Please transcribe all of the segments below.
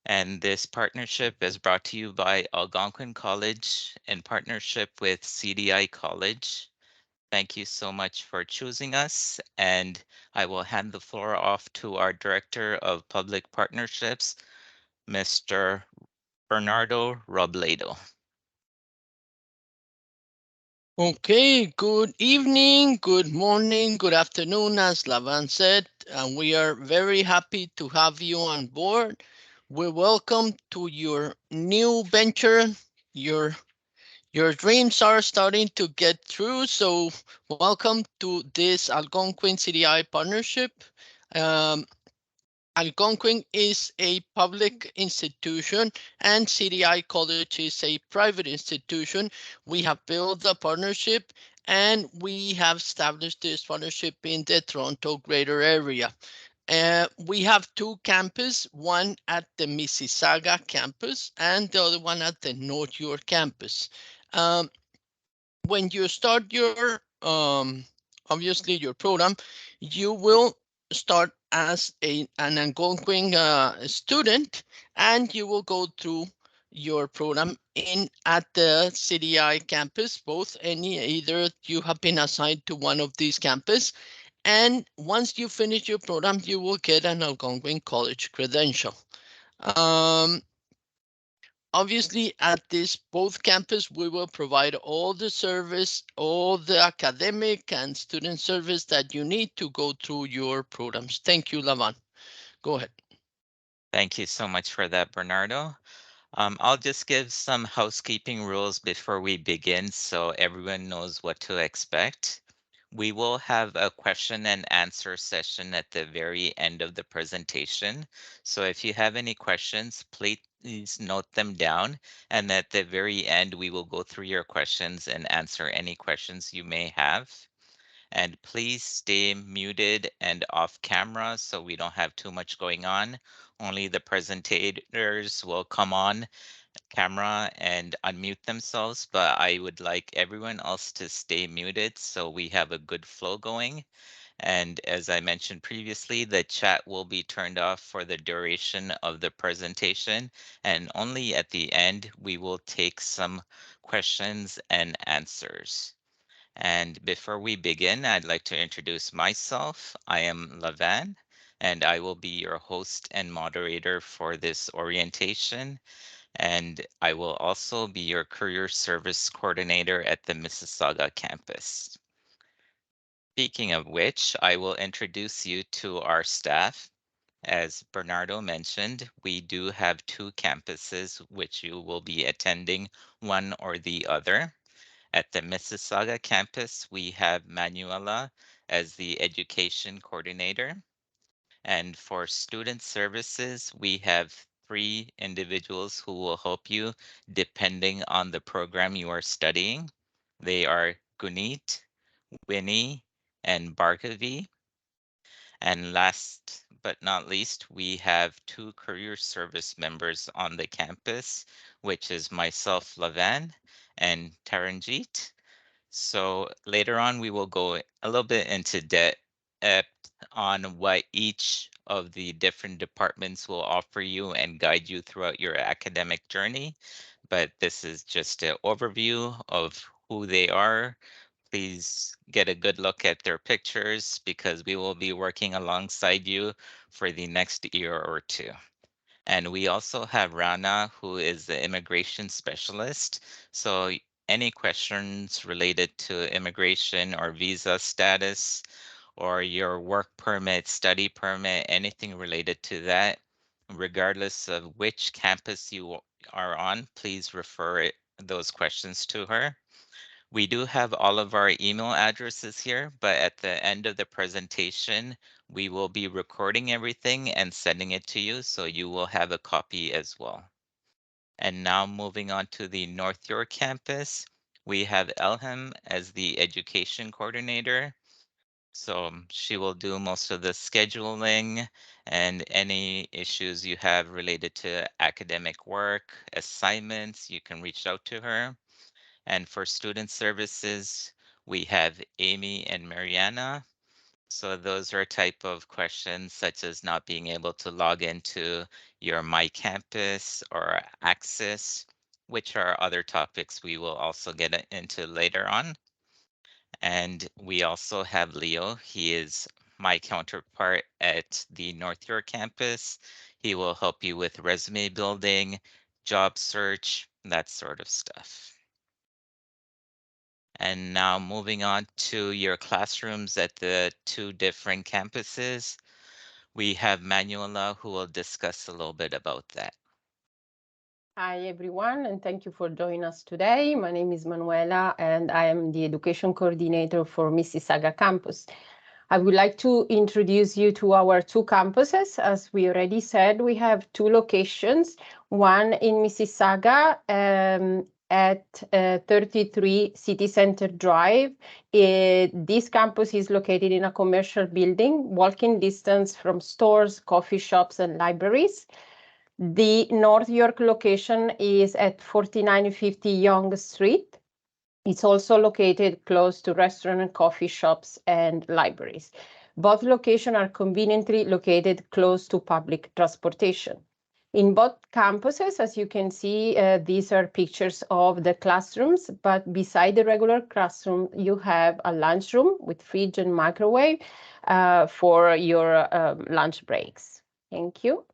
And this partnership is brought to you by Algonquin College in partnership with CDI College. Thank you so much for choosing us, and I will hand the floor off to our Director of Public Partnerships, Mr. Bernardo Robledo. Okay, good evening, good morning, good afternoon, as Lavan said, and we are very happy to have you on board. We welcome to your new venture. Your your dreams are starting to get through, so welcome to this Algonquin CDI partnership. Um, Algonquin is a public institution and CDI College is a private institution. We have built a partnership and we have established this partnership in the Toronto greater area. We have two campuses, one at the Mississauga campus and the other one at the North York campus. Um, when you start your obviously your program, you will start as an Algonquin student, and you will go through your program in at the CDI campus. Both any either you have been assigned to one of these campus, and once you finish your program, you will get an Algonquin College credential. Um, Obviously, at this both campus, we will provide all the service, all the academic and student service that you need to go through your programs. Thank you, Lavan. Go ahead. Thank you so much for that, Bernardo. I'll just give some housekeeping rules before we begin so everyone knows what to expect. We will have a question and answer session at the very end of the presentation. So if you have any questions, please note them down. And at the very end, we will go through your questions and answer any questions you may have. And please stay muted and off camera so we don't have too much going on. Only the presentators will come on camera and unmute themselves, but I would like everyone else to stay muted so we have a good flow going. And as I mentioned previously, the chat will be turned off for the duration of the presentation, and only at the end we will take some questions and answers. And before we begin, I'd like to introduce myself. I am Lavan, and I will be your host and moderator for this orientation. And I will also be your career service coordinator at the Mississauga campus. Speaking of which, I will introduce you to our staff. As Bernardo mentioned, we do have two campuses which you will be attending, one or the other. At the Mississauga campus, we have Manuela as the education coordinator. And for student services, we have three individuals who will help you depending on the program you are studying. They are Gunit, Winnie, and Bhargavi. And last but not least, we have two career service members on the campus, which is myself, Lavan, and Taranjeet. So later on, we will go a little bit into depth on what each of the different departments will offer you and guide you throughout your academic journey. But this is just an overview of who they are. Please get a good look at their pictures because we will be working alongside you for the next year or two. And we also have Rana, who is the immigration specialist. So any questions related to immigration or visa status or your work permit, study permit, anything related to that, regardless of which campus you are on, please refer those questions to her. We do have all of our email addresses here, but at the end of the presentation, we will be recording everything and sending it to you, so you will have a copy as well. And now moving on to the North York campus, we have Elham as the education coordinator. So she will do most of the scheduling and any issues you have related to academic work, assignments, you can reach out to her. And for student services, we have Amy and Mariana. So those are type of questions such as not being able to log into your My Campus or Access, which are other topics we will also get into later on. And we also have Leo. He is my counterpart at the North York campus. He will help you with resume building, job search, that sort of stuff. And now moving on to your classrooms at the two different campuses, we have Manuela who will discuss a little bit about that. Hi, everyone, and thank you for joining us today. My name is Manuela, and I am the Education Coordinator for Mississauga Campus. I would like to introduce you to our two campuses. As we already said, we have two locations, one in Mississauga at 33 City Center Drive. This campus is located in a commercial building, walking distance from stores, coffee shops, and libraries. The North York location is at 4950 Yonge Street. It's also located close to restaurant and coffee shops and libraries. Both locations are conveniently located close to public transportation. In both campuses, as you can see, these are pictures of the classrooms, but beside the regular classroom, you have a lunchroom with fridge and microwave for your lunch breaks. Thank you.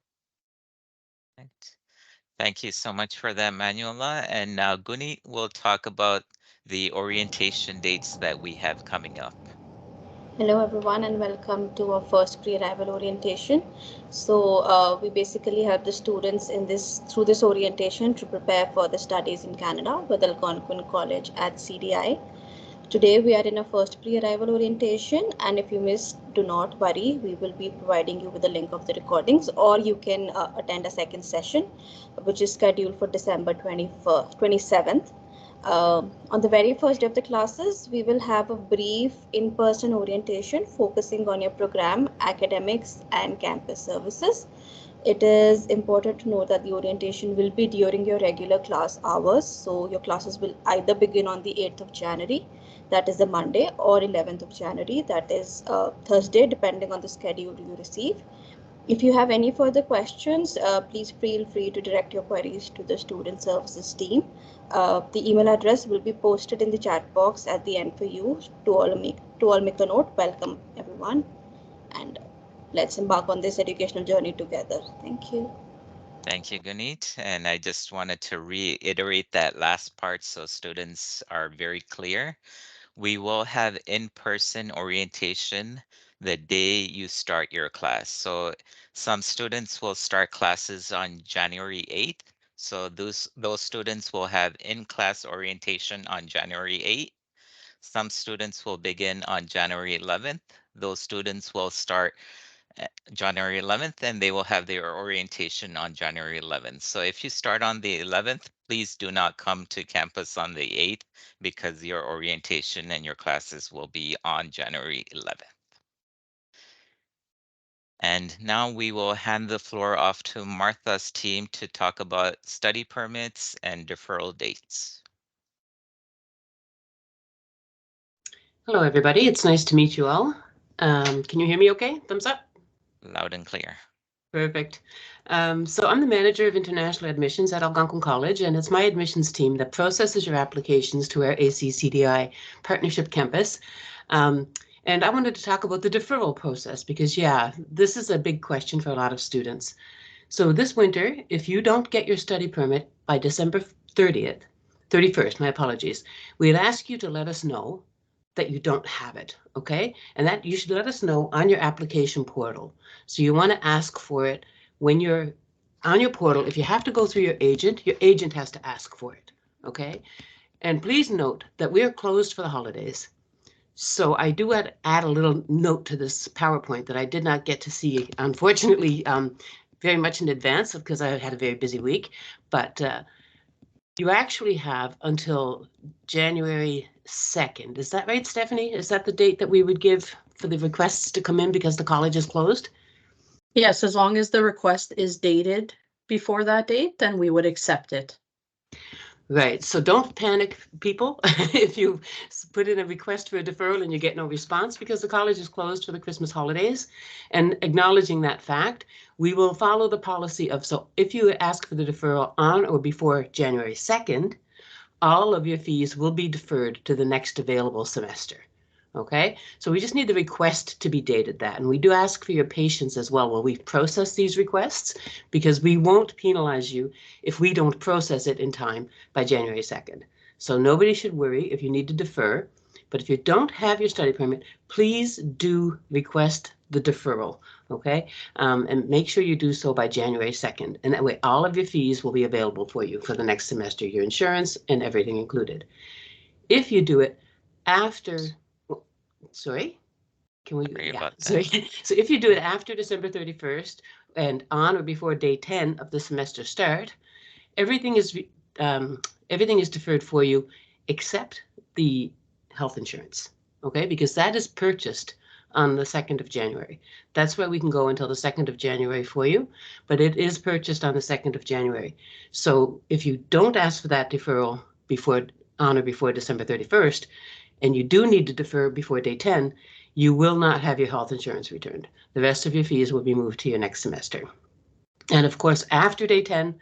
Right. Thank you so much for that, Manuela. And now Guni will talk about the orientation dates that we have coming up. Hello everyone and welcome to our first pre-arrival orientation. We basically help the students in this through this orientation to prepare for the studies in Canada with Algonquin College at CDI. Today we are in our first pre-arrival orientation, and if you missed, do not worry, we will be providing you with the link of the recordings, or you can attend a second session which is scheduled for December 27th. On the very first day of the classes, we will have a brief in-person orientation focusing on your program, academics, and campus services. It is important to note that the orientation will be during your regular class hours. So your classes will either begin on the 8th of January, that is the Monday, or 11th of January, that is Thursday, depending on the schedule you receive. If you have any further questions, please feel free to direct your queries to the Student Services team. The email address will be posted in the chat box at the end for you. To all make a note. Welcome everyone, and let's embark on this educational journey together. Thank you. Thank you, Gunit. And I just wanted to reiterate that last part so students are very clear. We will have in-person orientation the day you start your class. So some students will start classes on January 8th. So those students will have in-class orientation on January 8th. Some students will begin on January 11th. Those students will start January 11th, and they will have their orientation on January 11th. So if you start on the 11th, please do not come to campus on the 8th because your orientation and your classes will be on January 11th. And now we will hand the floor off to Martha's team to talk about study permits and deferral dates. Hello, everybody. It's nice to meet you all. Can you hear me okay? Thumbs up? Loud and clear. Perfect. So I'm the manager of international admissions at Algonquin College, and it's my admissions team that processes your applications to our ACCDI partnership campus. And I wanted to talk about the deferral process because, yeah, this is a big question for a lot of students. So this winter, if you don't get your study permit by December 31st, my apologies, we'd ask you to let us know that you don't have it, okay? And that you should let us know on your application portal. So you want to ask for it when you're on your portal. If you have to go through your agent has to ask for it, okay? And please note that we are closed for the holidays. So I do add a little note to this PowerPoint that I did not get to see, unfortunately, very much in advance because I had a very busy week, but you actually have until January 2nd. Is that right, Stephanie? Is that the date that we would give for the requests to come in because the college is closed? Yes, as long as the request is dated before that date, then we would accept it. Right. So don't panic, people, if you put in a request for a deferral and you get no response, because the college is closed for the Christmas holidays. And acknowledging that fact, we will follow the policy of, so if you ask for the deferral on or before January 2nd, all of your fees will be deferred to the next available semester. Okay, so we just need the request to be dated that. And we do ask for your patience as well while we process these requests, because we won't penalize you if we don't process it in time by January 2nd. So nobody should worry if you need to defer. But if you don't have your study permit, please do request the deferral, okay? And make sure you do so by January 2nd. And that way all of your fees will be available for you for the next semester, your insurance and everything included. If you do it after, sorry, can we? Sorry yeah, about that. sorry. So if you do it after December 31st and on or before day 10 of the semester start, everything is deferred for you except the health insurance, okay? Because that is purchased on the 2nd of January. That's why we can go until the 2nd of January for you, but it is purchased on the 2nd of January. So if you don't ask for that deferral on or before December 31st, and you do need to defer before day 10, you will not have your health insurance returned. The rest of your fees will be moved to your next semester. And of course, after day 10,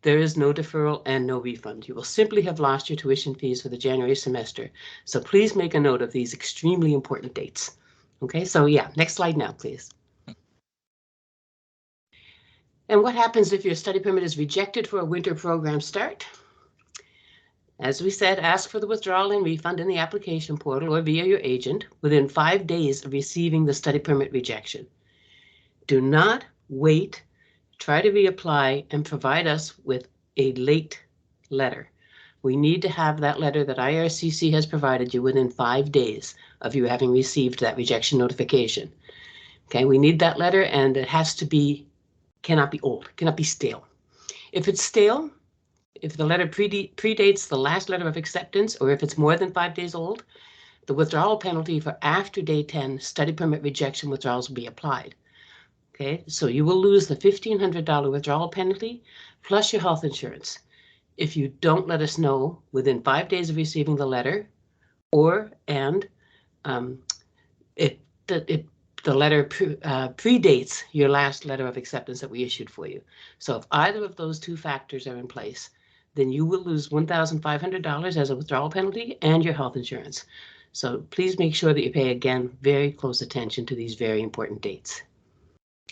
there is no deferral and no refund. You will simply have lost your tuition fees for the January semester. So please make a note of these extremely important dates. Okay, so yeah, next slide now, please. And what happens if your study permit is rejected for a winter program start? As we said, ask for the withdrawal and refund in the application portal or via your agent within 5 days of receiving the study permit rejection. Do not wait. Try to reapply and provide us with a late letter. We need to have that letter that IRCC has provided you within 5 days of you having received that rejection notification. Okay, we need that letter, and it has to be, cannot be old, cannot be stale. If it's stale, if the letter predates the last letter of acceptance, or if it's more than 5 days old, the withdrawal penalty for after day 10 study permit rejection withdrawals will be applied. Okay, so you will lose the $1,500 withdrawal penalty plus your health insurance if you don't let us know within 5 days of receiving the letter, or if the letter predates your last letter of acceptance that we issued for you. So if either of those two factors are in place, then you will lose $1,500 as a withdrawal penalty and your health insurance. So please make sure that you pay, again, very close attention to these very important dates.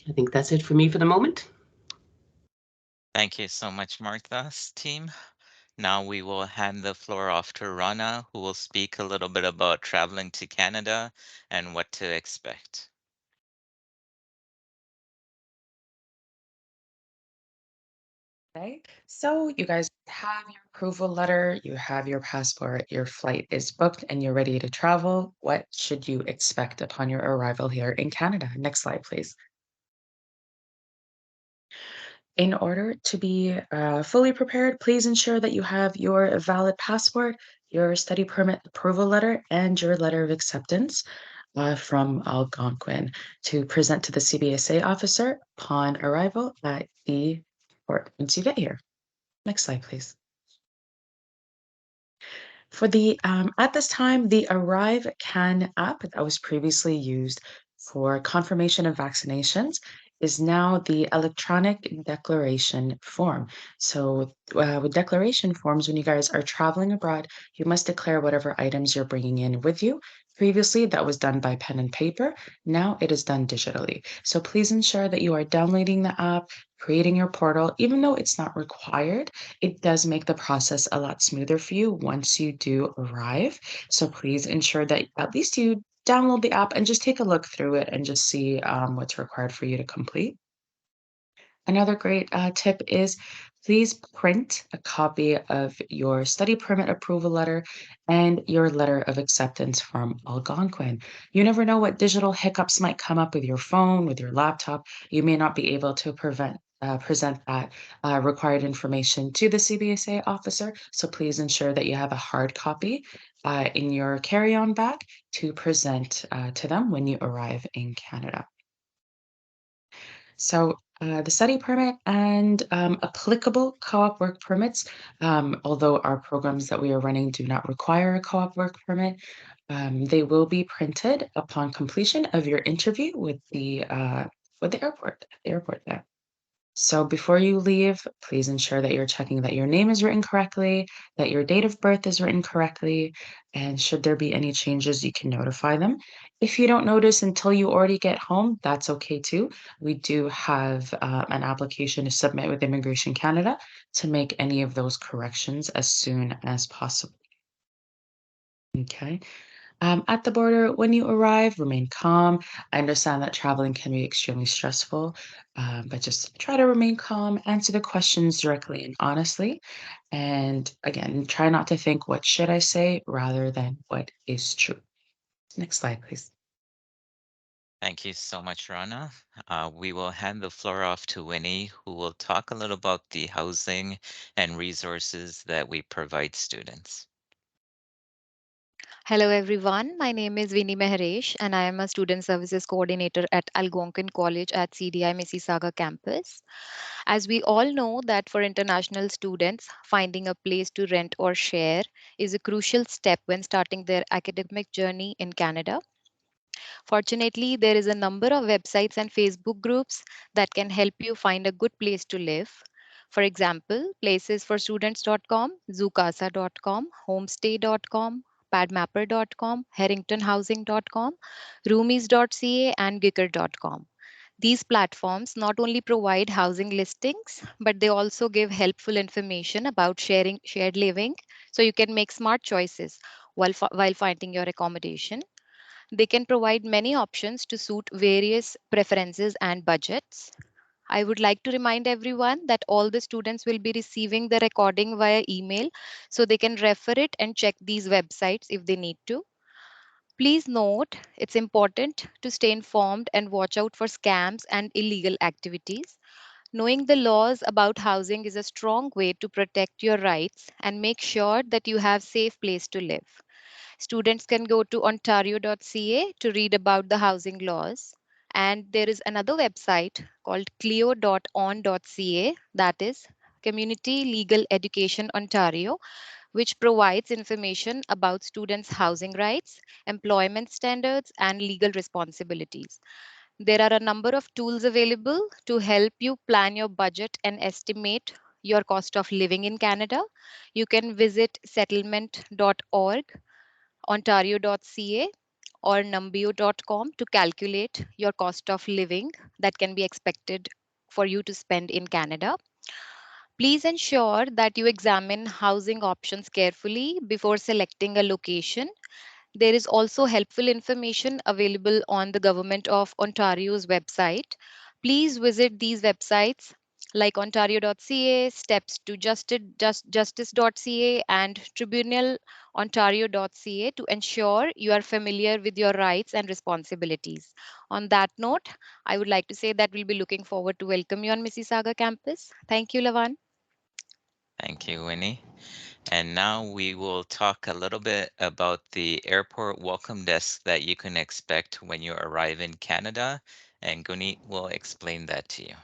I think that's it for me for the moment. Thank you so much, Martha's team. Now we will hand the floor off to Rana, who will speak a little bit about traveling to Canada and what to expect. Okay, so you guys have your approval letter, you have your passport, your flight is booked, and you're ready to travel. What should you expect upon your arrival here in Canada? Next slide, please. In order to be fully prepared, please ensure that you have your valid passport, your study permit approval letter, and your letter of acceptance from Algonquin to present to the CBSA officer upon arrival at the port once you get here. Next slide, please. For the at this time, the Arrive Can app that was previously used for confirmation of vaccinations is now the electronic declaration form. So with declaration forms, when you guys are traveling abroad, you must declare whatever items you're bringing in with you. Previously, that was done by pen and paper. Now it is done digitally. So please ensure that you are downloading the app, creating your portal. Even though it's not required, it does make the process a lot smoother for you once you do arrive. So please ensure that at least you download the app and just take a look through it and just see what's required for you to complete. Another great tip is please print a copy of your study permit approval letter and your letter of acceptance from Algonquin. You never know what digital hiccups might come up with your phone, with your laptop. You may not be able to present that required information to the CBSA officer. So please ensure that you have a hard copy in your carry-on bag to present to them when you arrive in Canada. So the study permit and applicable co-op work permits. Although our programs that we are running do not require a co-op work permit, they will be printed upon completion of your interview with the airport there. So before you leave, please ensure that you're checking that your name is written correctly, that your date of birth is written correctly, and should there be any changes, you can notify them. If you don't notice until you already get home, that's okay too. We do have an application to submit with Immigration Canada to make any of those corrections as soon as possible. Okay. At the border, when you arrive, remain calm. I understand that traveling can be extremely stressful, but just try to remain calm, answer the questions directly and honestly. And again, try not to think, what should I say, rather than what is true. Next slide, please. Thank you so much, Rana. We will hand the floor off to Winnie, who will talk a little about the housing and resources that we provide students. Hello everyone, my name is Vinny Meharesh and I am a Student Services Coordinator at Algonquin College at CDI Mississauga campus. As we all know that for international students, finding a place to rent or share is a crucial step when starting their academic journey in Canada. Fortunately, there is a number of websites and Facebook groups that can help you find a good place to live. For example, placesforstudents.com, zoocasa.com, homestay.com, padmapper.com, harringtonhousing.com, roomies.ca, and gicker.com. These platforms not only provide housing listings, but they also give helpful information about shared living so you can make smart choices while finding your accommodation. They can provide many options to suit various preferences and budgets. I would like to remind everyone that all the students will be receiving the recording via email, so they can refer it and check these websites if they need to. Please note, it's important to stay informed and watch out for scams and illegal activities. Knowing the laws about housing is a strong way to protect your rights and make sure that you have a safe place to live. Students can go to ontario.ca to read about the housing laws. And there is another website called clio.on.ca, that is Community Legal Education Ontario, which provides information about students' housing rights, employment standards, and legal responsibilities. There are a number of tools available to help you plan your budget and estimate your cost of living in Canada. You can visit settlement.org, ontario.ca, or numbeo.com to calculate your cost of living that can be expected for you to spend in Canada. Please ensure that you examine housing options carefully before selecting a location. There is also helpful information available on the Government of Ontario's website. Please visit these websites like ontario.ca, steps to justice.ca, and tribunalontario.ca to ensure you are familiar with your rights and responsibilities. On that note, I would like to say that we'll be looking forward to welcome you on Mississauga campus. Thank you, Lavan. Thank you, Winnie. And now we will talk a little bit about the airport welcome desk that you can expect when you arrive in Canada, and Gunit will explain that to you.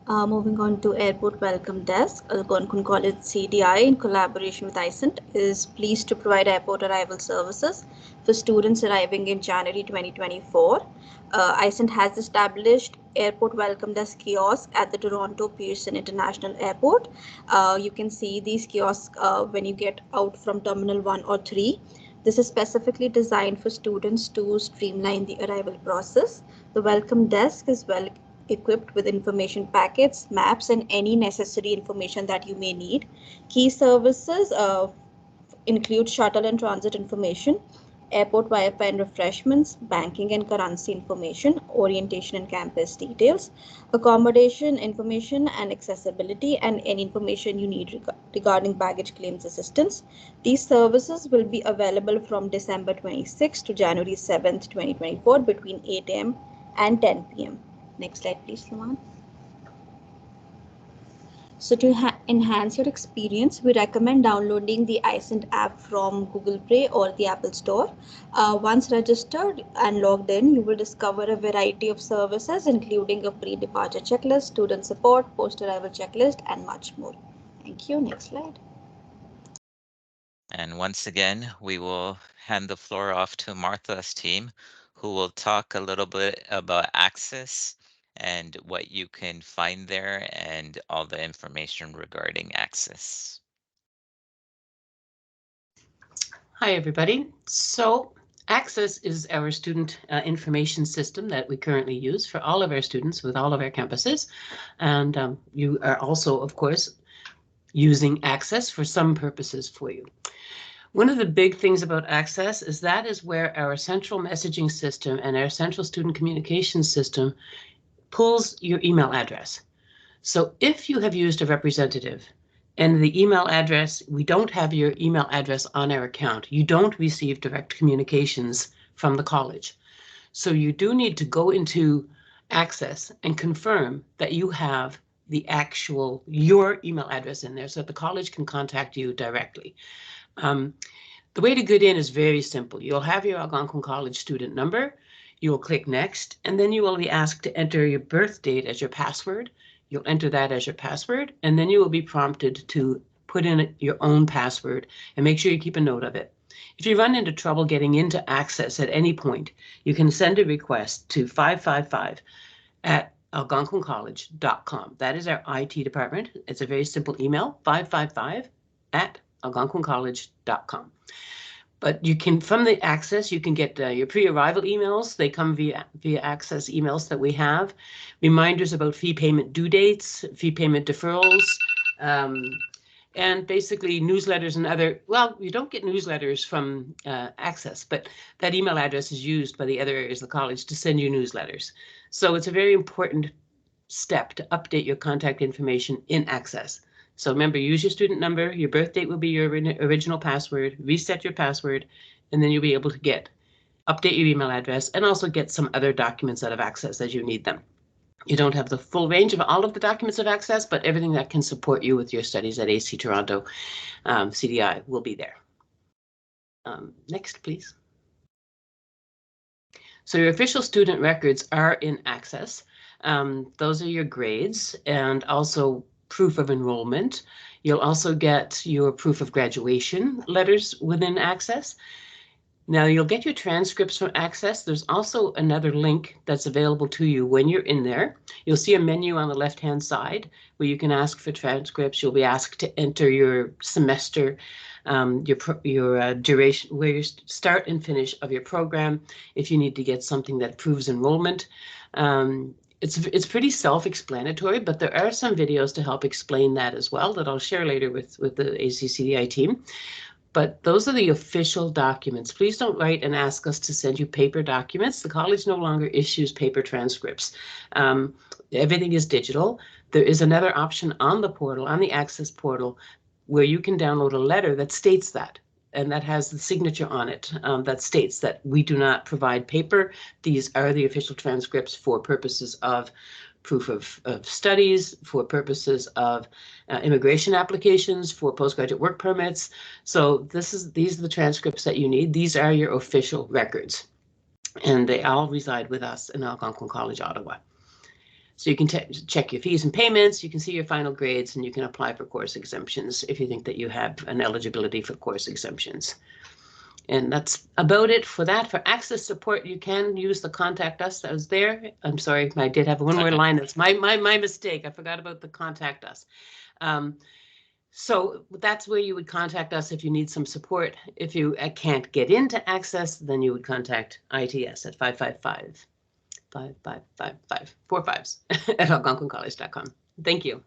Moving on to Airport Welcome Desk, Algonquin College CDI, in collaboration with ICENT, is pleased to provide airport arrival services for students arriving in January 2024. ICENT has established Airport Welcome Desk kiosk at the Toronto Pearson International Airport. You can see these kiosks when you get out from Terminal 1 or 3. This is specifically designed for students to streamline the arrival process. The welcome desk is well equipped with information packets, maps, and any necessary information that you may need. Key services include shuttle and transit information, airport Wi-Fi and refreshments, banking and currency information, orientation and campus details, accommodation information and accessibility, and any information you need regarding baggage claims assistance. These services will be available from December 26 to January 7th, 2024 between 8 a.m. and 10 p.m. Next slide, please, Laman. So to enhance your experience, we recommend downloading the iSend app from Google Play or the Apple Store. Once registered and logged in, you will discover a variety of services, including a pre-departure checklist, student support, post-arrival checklist, and much more. Thank you. Next slide. And once again, we will hand the floor off to Martha's team, who will talk a little bit about Access and what you can find there and all the information regarding Access. Hi, everybody. So Access is our student information system that we currently use for all of our students with all of our campuses. And you are also, of course, using Access for some purposes for you. One of the big things about Access is that is where our central messaging system and our central student communication system pulls your email address. So if you have used a representative and the email address, we don't have your email address on our account, you don't receive direct communications from the college. So you do need to go into Access and confirm that you have the actual, your email address in there so that the college can contact you directly. The way to get in is very simple. You'll have your Algonquin College student number, you will click next, and then you will be asked to enter your birth date as your password. You'll enter that as your password, and then you will be prompted to put in your own password and make sure you keep a note of it. If you run into trouble getting into Access at any point, you can send a request to 555@algonquincollege.com. That is our IT department. It's a very simple email, 555@algonquincollege.com. But you can, from the Access, you can get your pre-arrival emails. They come via Access emails that we have. Reminders about fee payment due dates, fee payment deferrals, and basically newsletters and other, well, you don't get newsletters from Access, but that email address is used by the other areas of the college to send you newsletters. So it's a very important step to update your contact information in Access. So remember, use your student number, your birth date will be your original password, reset your password, and then you'll be able to update your email address and also get some other documents out of Access as you need them. You don't have the full range of all of the documents of Access, but everything that can support you with your studies at AC Toronto CDI will be there. Next, please. So your official student records are in Access. Those are your grades and also proof of enrollment. You'll also get your proof of graduation letters within Access. Now you'll get your transcripts from Access. There's also another link that's available to you when you're in there. You'll see a menu on the left-hand side where you can ask for transcripts. You'll be asked to enter your semester, your duration, where you start and finish of your program. If you need to get something that proves enrollment. It's pretty self-explanatory, but there are some videos to help explain that as well that I'll share later with the ACCDI team. But those are the official documents. Please don't write and ask us to send you paper documents. The college no longer issues paper transcripts. Everything is digital. There is another option on the portal, on the Access portal, where you can download a letter that states that, and that has the signature on it that states that we do not provide paper. These are the official transcripts for purposes of proof of studies, for purposes of immigration applications, for postgraduate work permits. So these are the transcripts that you need. These are your official records, and they all reside with us in Algonquin College, Ottawa. So you can check your fees and payments, you can see your final grades, and you can apply for course exemptions if you think that you have an eligibility for course exemptions. And that's about it for that. For Access support, you can use the contact us that was there. I'm sorry, I did have one more line. That's my mistake. I forgot about the contact us. So that's where you would contact us if you need some support. If you can't get into Access, then you would contact ITS at 555-5555-45 at algonquincollege.com. Thank you.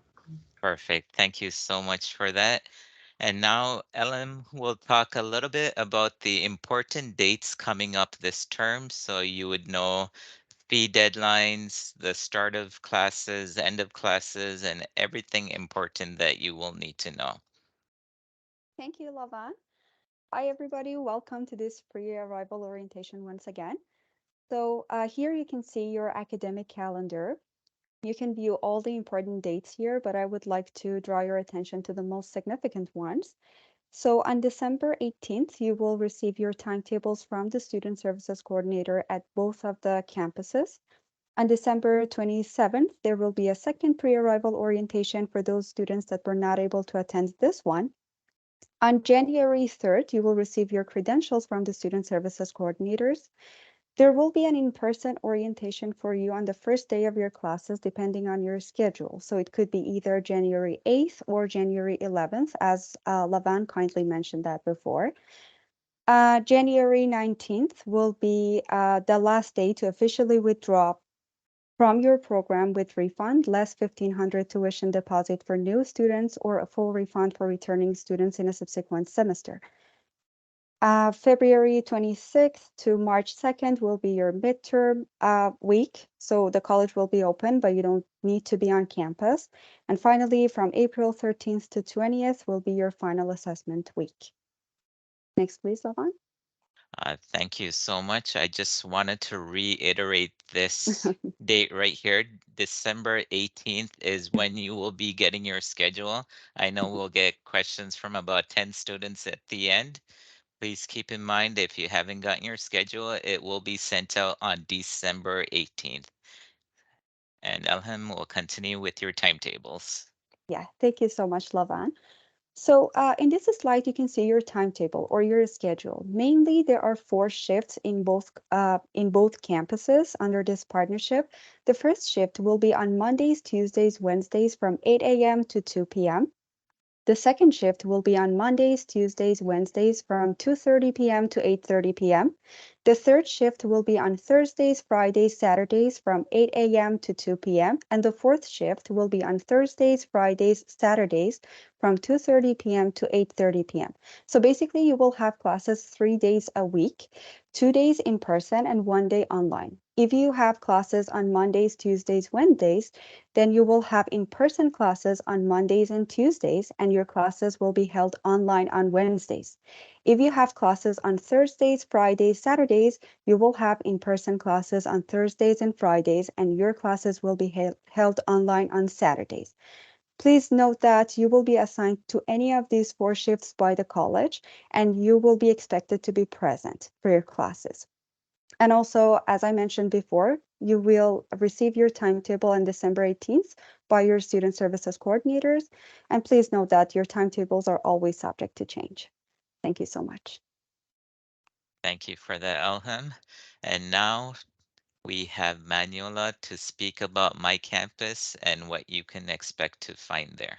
Perfect. Thank you so much for that. And now Ellen will talk a little bit about the important dates coming up this term, so you would know fee deadlines, the start of classes, end of classes, and everything important that you will need to know. Thank you, Lavan. Hi, everybody. Welcome to this pre-arrival orientation once again. So here you can see your academic calendar. You can view all the important dates here, but I would like to draw your attention to the most significant ones. So on December 18th, you will receive your timetables from the Student Services Coordinator at both of the campuses. On December 27th, there will be a second pre-arrival orientation for those students that were not able to attend this one. On January 3rd, you will receive your credentials from the Student Services Coordinators. There will be an in-person orientation for you on the first day of your classes, depending on your schedule. So it could be either January 8th or January 11th, as Lavan kindly mentioned that before. January 19th will be the last day to officially withdraw from your program with refund, less $1,500 tuition deposit for new students, or a full refund for returning students in a subsequent semester. February 26th to March 2nd will be your midterm week. So the college will be open, but you don't need to be on campus. And finally, from April 13th to 20th will be your final assessment week. Next, please, Lavan. Thank you so much. I just wanted to reiterate this date right here. December 18th is when you will be getting your schedule. I know we'll get questions from about 10 students at the end. Please keep in mind, if you haven't gotten your schedule, it will be sent out on December 18th. And Elham will continue with your timetables. Yeah, thank you so much, Lavan. So in this slide, you can see your timetable or your schedule. Mainly, there are 4 shifts in both campuses under this partnership. The first shift will be on Mondays, Tuesdays, Wednesdays from 8 a.m. to 2 p.m. The second shift will be on Mondays, Tuesdays, Wednesdays from 2:30 p.m. to 8:30 p.m. The third shift will be on Thursdays, Fridays, Saturdays from 8 a.m. to 2 p.m. And the fourth shift will be on Thursdays, Fridays, Saturdays from 2:30 p.m. to 8:30 p.m. So basically, you will have classes 3 days a week, 2 days in person and 1 day online. If you have classes on Mondays, Tuesdays, Wednesdays, then you will have in-person classes on Mondays and Tuesdays, and your classes will be held online on Wednesdays. If you have classes on Thursdays, Fridays, Saturdays, you will have in-person classes on Thursdays and Fridays, and your classes will be held online on Saturdays. Please note that you will be assigned to any of these 4 shifts by the college, and you will be expected to be present for your classes. And also, as I mentioned before, you will receive your timetable on December 18th by your student services coordinators. And please note that your timetables are always subject to change. Thank you so much. Thank you for that, Elham. And now we have Manuela to speak about My Campus and what you can expect to find there.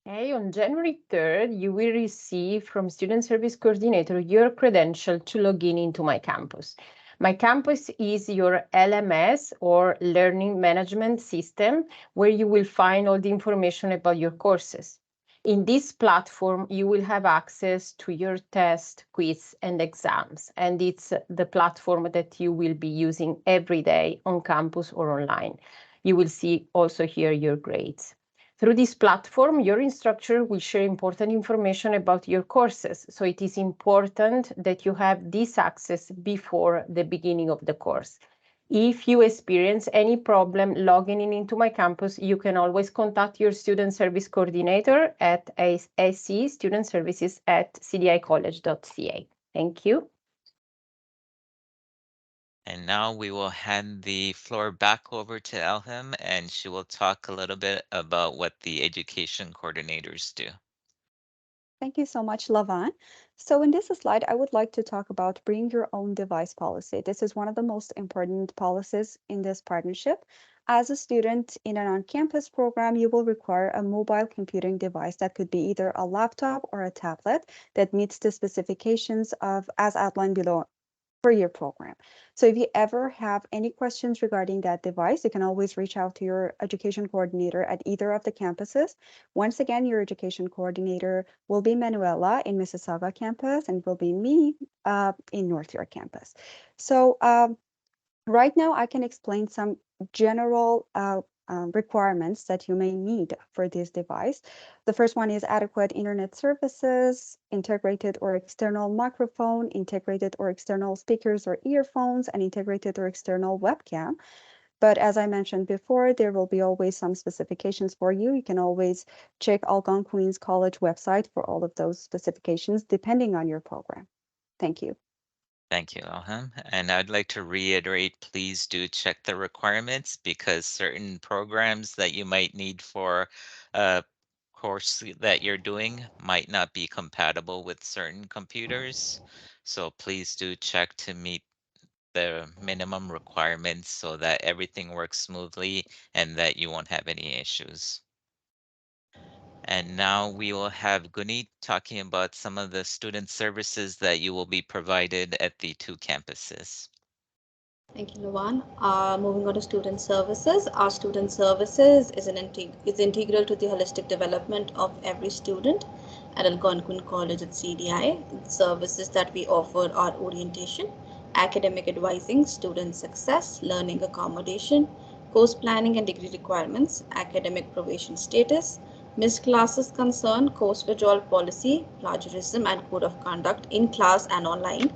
Okay, on January 3rd, you will receive from Student Service Coordinator your credential to log in into My Campus. My Campus is your LMS or Learning Management System, where you will find all the information about your courses. In this platform, you will have access to your test, quiz, and exams, and it's the platform that you will be using every day on campus or online. You will see also here your grades. Through this platform, your instructor will share important information about your courses. So it is important that you have this access before the beginning of the course. If you experience any problem logging in into My Campus, you can always contact your student service coordinator at scstudentservices@cdicollege.ca. Thank you. And now we will hand the floor back over to Elham, and she will talk a little bit about what the education coordinators do. Thank you so much, Lavan. So in this slide, I would like to talk about bring your own device policy. This is one of the most important policies in this partnership. As a student in an on-campus program, you will require a mobile computing device that could be either a laptop or a tablet that meets the specifications of as outlined below for your program. So if you ever have any questions regarding that device, you can always reach out to your education coordinator at either of the campuses. Once again, your education coordinator will be Manuela in Mississauga campus and will be me in North York campus. So right now I can explain some general requirements that you may need for this device. The first one is adequate internet services, integrated or external microphone, integrated or external speakers or earphones, and integrated or external webcam. But as I mentioned before, there will be always some specifications for you. You can always check Algonquin College website for all of those specifications, depending on your program. Thank you. Thank you, Elham. And I'd like to reiterate, please do check the requirements because certain programs that you might need for a course that you're doing might not be compatible with certain computers. So please do check to meet the minimum requirements so that everything works smoothly and that you won't have any issues. And now we will have Gunit talking about some of the student services that you will be provided at the two campuses. Thank you, Lavan. Moving on to student services. Our student services is integral to the holistic development of every student at Algonquin College at CDI. The services that we offer are orientation, academic advising, student success, learning accommodation, course planning and degree requirements, academic probation status, missed classes concern, course withdrawal policy, plagiarism and code of conduct in class and online,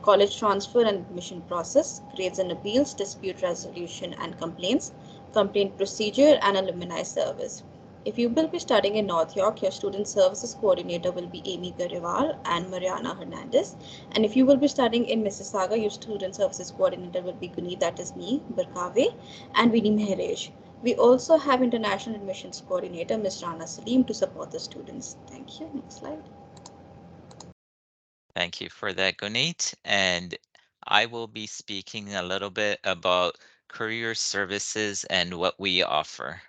college transfer and admission process, grades and appeals, dispute resolution and complaints, complaint procedure, and alumni service. If you will be studying in North York, your student services coordinator will be Amy Gariwal and Mariana Hernandez. And if you will be studying in Mississauga, your student services coordinator will be Gunit, that is me, Barkave, and Vinny Meheresh. We also have international admissions coordinator, Ms. Rana Salim, to support the students. Thank you. Next slide. Thank you for that, Gunit. And I will be speaking a little bit about career services and what we offer.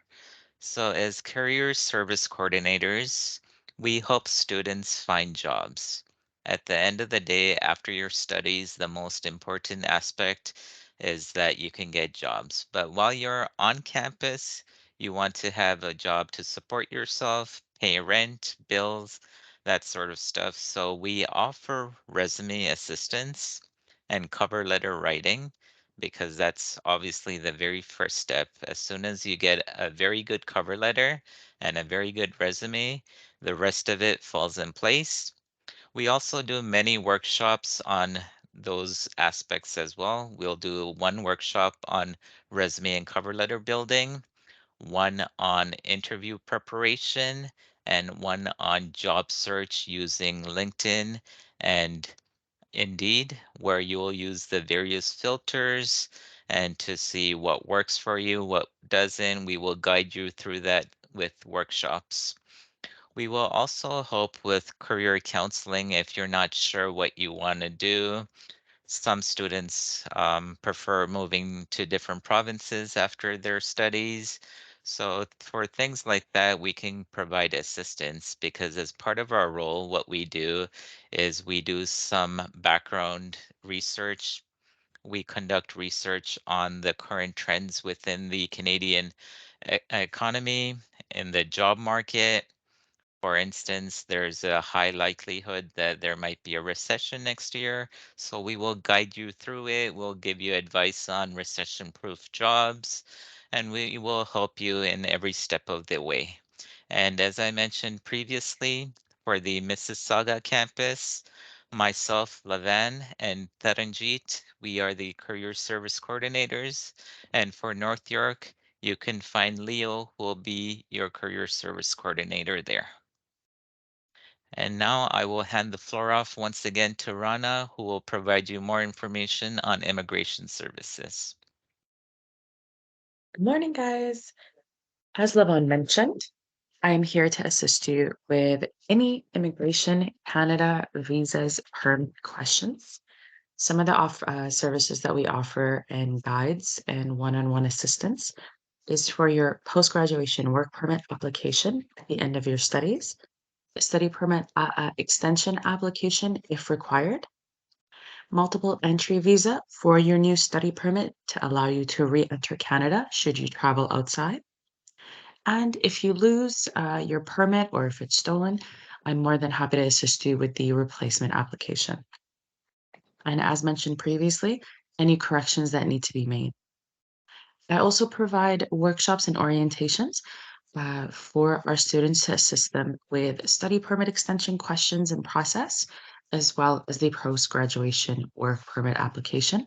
So as career service coordinators, we help students find jobs. At the end of the day, after your studies, the most important aspect is that you can get jobs. But while you're on campus, you want to have a job to support yourself, pay rent, bills, that sort of stuff. So we offer resume assistance and cover letter writing because that's obviously the very first step. As soon as you get a very good cover letter and a very good resume, the rest of it falls in place. We also do many workshops on those aspects as well. We'll do one workshop on resume and cover letter building, one on interview preparation, and one on job search using LinkedIn and Indeed, where you will use the various filters and to see what works for you, what doesn't. We will guide you through that with workshops. We will also help with career counseling if you're not sure what you want to do. Some students prefer moving to different provinces after their studies. So for things like that, we can provide assistance because as part of our role, what we do is we do some background research. We conduct research on the current trends within the Canadian economy, in the job market. For instance, there's a high likelihood that there might be a recession next year. So we will guide you through it. We'll give you advice on recession-proof jobs, and we will help you in every step of the way. And as I mentioned previously, for the Mississauga campus, myself, Lavan, and Taranjit, we are the career service coordinators. And for North York, you can find Leo, who will be your career service coordinator there. And now I will hand the floor off once again to Rana, who will provide you more information on immigration services. Good morning, guys. As Lavon mentioned, I am here to assist you with any Immigration Canada visas permit questions. Some of the services that we offer and guides and one-on-one assistance is for your post-graduation work permit application at the end of your studies, the study permit extension application if required, multiple entry visa for your new study permit to allow you to re-enter Canada should you travel outside. And if you lose your permit or if it's stolen, I'm more than happy to assist you with the replacement application. And as mentioned previously, any corrections that need to be made. I also provide workshops and orientations for our students to assist them with study permit extension questions and process, as well as the post-graduation work permit application.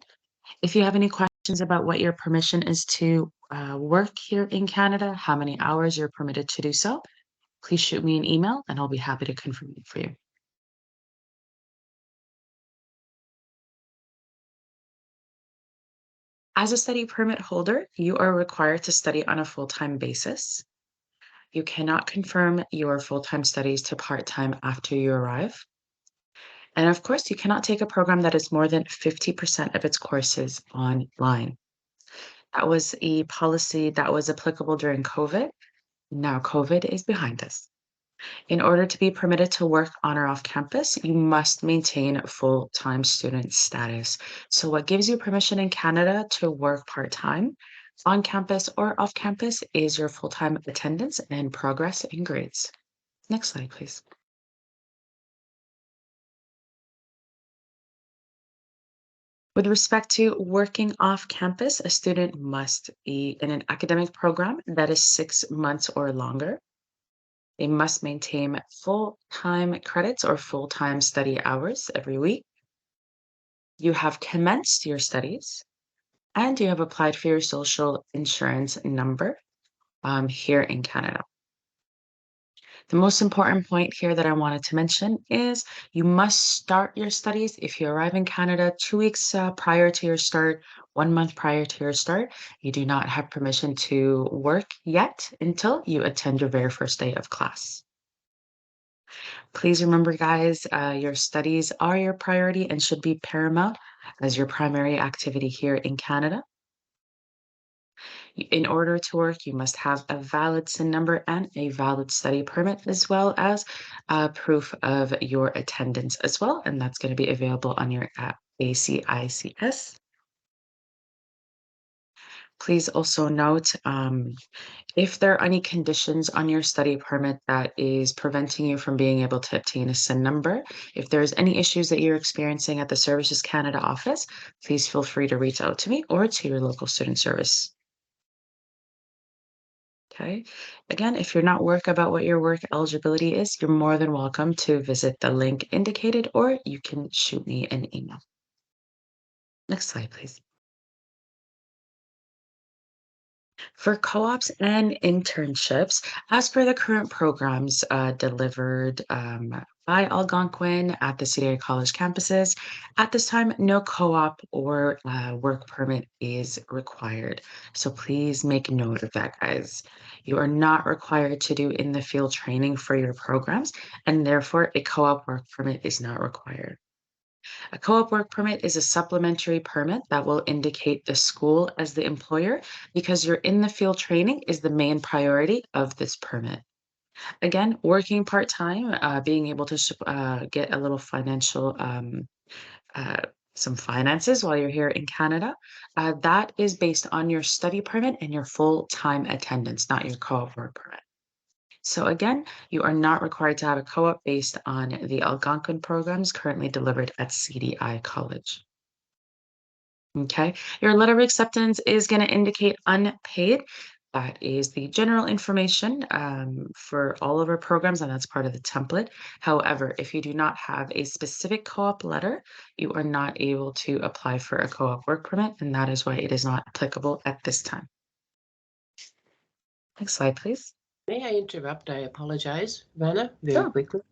If you have any questions, about what your permission is to work here in Canada, how many hours you're permitted to do so, please shoot me an email and I'll be happy to confirm it for you. As a study permit holder, you are required to study on a full-time basis. You cannot confirm your full-time studies to part-time after you arrive. And of course, you cannot take a program that is more than 50% of its courses online. That was a policy that was applicable during COVID. Now COVID is behind us. In order to be permitted to work on or off campus, you must maintain full-time student status. So what gives you permission in Canada to work part-time on campus or off campus is your full-time attendance and progress in grades. Next slide, please. With respect to working off campus, a student must be in an academic program that is 6 months or longer. They must maintain full-time credits or full-time study hours every week. You have commenced your studies and you have applied for your social insurance number here in Canada. The most important point here that I wanted to mention is you must start your studies if you arrive in Canada 2 weeks prior to your start, 1 month prior to your start. You do not have permission to work yet until you attend your very first day of class. Please remember, guys, your studies are your priority and should be paramount as your primary activity here in Canada. In order to work, you must have a valid SIN number and a valid study permit, as well as proof of your attendance as well. And that's going to be available on your app, ACICS. Please also note, if there are any conditions on your study permit that is preventing you from being able to obtain a SIN number, if there's any issues that you're experiencing at the Services Canada office, please feel free to reach out to me or to your local student service. Okay. Again, if you're not work about what your work eligibility is, you're more than welcome to visit the link indicated, or you can shoot me an email. Next slide, please. For co-ops and internships, as per the current programs delivered by Algonquin at the CDI College campuses, at this time, no co-op or work permit is required. So please make note of that, guys. You are not required to do in-the-field training for your programs, and therefore a co-op work permit is not required. A co-op work permit is a supplementary permit that will indicate the school as the employer because your in-the-field training is the main priority of this permit. Again, working part-time, being able to get a little financial, some finances while you're here in Canada, that is based on your study permit and your full-time attendance, not your co-op work permit. So again, you are not required to have a co-op based on the Algonquin programs currently delivered at CDI College. Okay, your letter of acceptance is going to indicate unpaid. That is the general information for all of our programs, and that's part of the template. However, if you do not have a specific co-op letter, you are not able to apply for a co-op work permit, and that is why it is not applicable at this time. Next slide, please. May I interrupt? I apologize, Vanna, very quickly.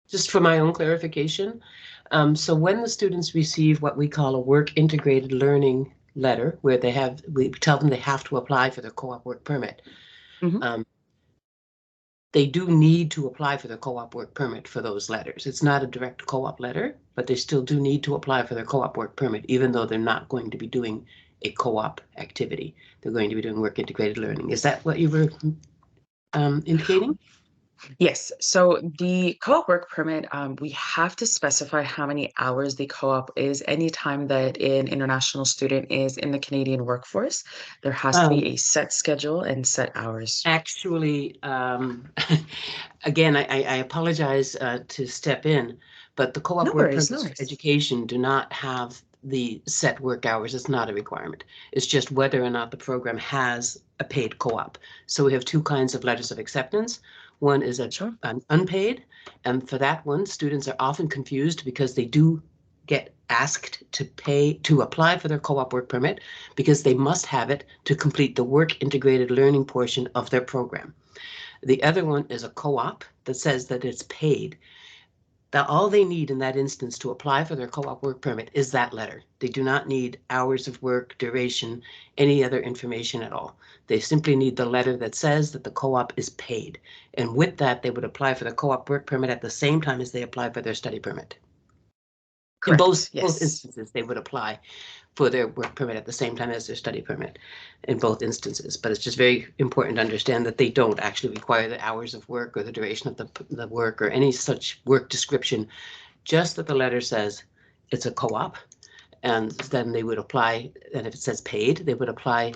Just for my own clarification. So when the students receive what we call a work integrated learning letter, where we tell them they have to apply for their co-op work permit, they do need to apply for their co-op work permit for those letters. It's not a direct co-op letter, but they still do need to apply for their co-op work permit, even though they're not going to be doing a co-op activity. They're going to be doing work integrated learning. Is that what you were indicating? Yes. So the co-op work permit, we have to specify how many hours the co-op is. Anytime that an international student is in the Canadian workforce, there has to be a set schedule and set hours. Actually, again, I apologize to step in, but the co-op work permits for education do not have the set work hours. It's not a requirement. It's just whether or not the program has a paid co-op. So we have two kinds of letters of acceptance. One is an unpaid, and for that one, students are often confused because they do get asked to apply for their co-op work permit because they must have it to complete the work integrated learning portion of their program. The other one is a co-op that says that it's paid. That all they need in that instance to apply for their co-op work permit is that letter. They do not need hours of work, duration, any other information at all. They simply need the letter that says that the co-op is paid. And with that, they would apply for the co-op work permit at the same time as they apply for their study permit. Correct. In both Yes. instances, they would apply for their work permit at the same time as their study permit in both instances. But it's just very important to understand that they don't actually require the hours of work or the duration of the work or any such work description, just that the letter says it's a co-op, and then they would apply, and if it says paid, they would apply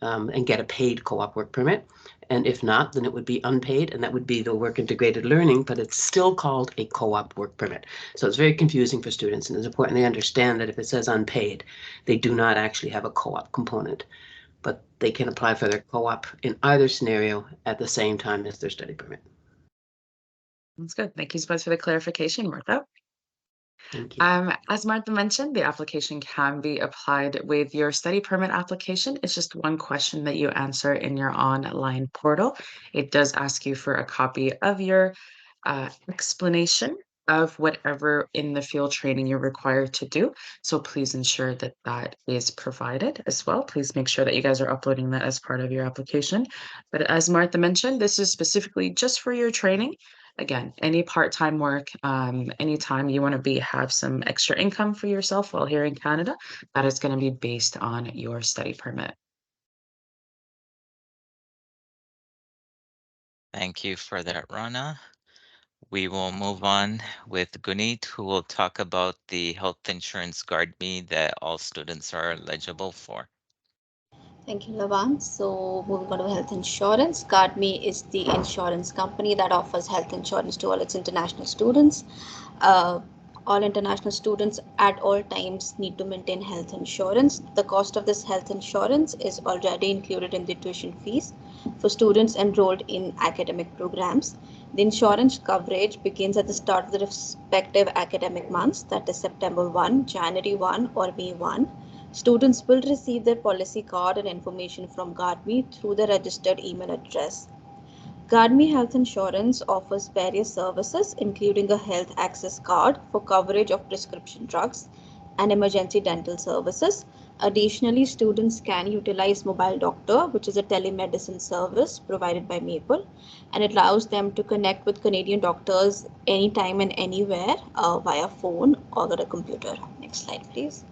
and get a paid co-op work permit. And if not, then it would be unpaid, and that would be the work integrated learning, but it's still called a co-op work permit. So it's very confusing for students, and it's important they understand that if it says unpaid, they do not actually have a co-op component, but they can apply for their co-op in either scenario at the same time as their study permit. That's good. Thank you so much for the clarification, Martha. Thank you. As Martha mentioned, the application can be applied with your study permit application. It's just one question that you answer in your online portal. It does ask you for a copy of your explanation of whatever in the field training you're required to do. So please ensure that that is provided as well. Please make sure that you guys are uploading that as part of your application. But as Martha mentioned, this is specifically just for your training. Again, any part-time work, anytime you want to have some extra income for yourself while here in Canada, that is going to be based on your study permit. Thank you for that, Rana. We will move on with Guneet, who will talk about the health insurance GuardMe that all students are eligible for. Thank you, Lavan. So moving on to health insurance, GuardMe is the insurance company that offers health insurance to all its international students. All international students at all times need to maintain health insurance. The cost of this health insurance is already included in the tuition fees for students enrolled in academic programs. The insurance coverage begins at the start of the respective academic months, that is September 1, January 1, or May 1. Students will receive their policy card and information from GuardMe through the registered email address. GuardMe Health Insurance offers various services, including a health access card for coverage of prescription drugs and emergency dental services. Additionally, students can utilize Mobile Doctor, which is a telemedicine service provided by Maple, and it allows them to connect with Canadian doctors anytime and anywhere via phone or a computer. Next slide, please.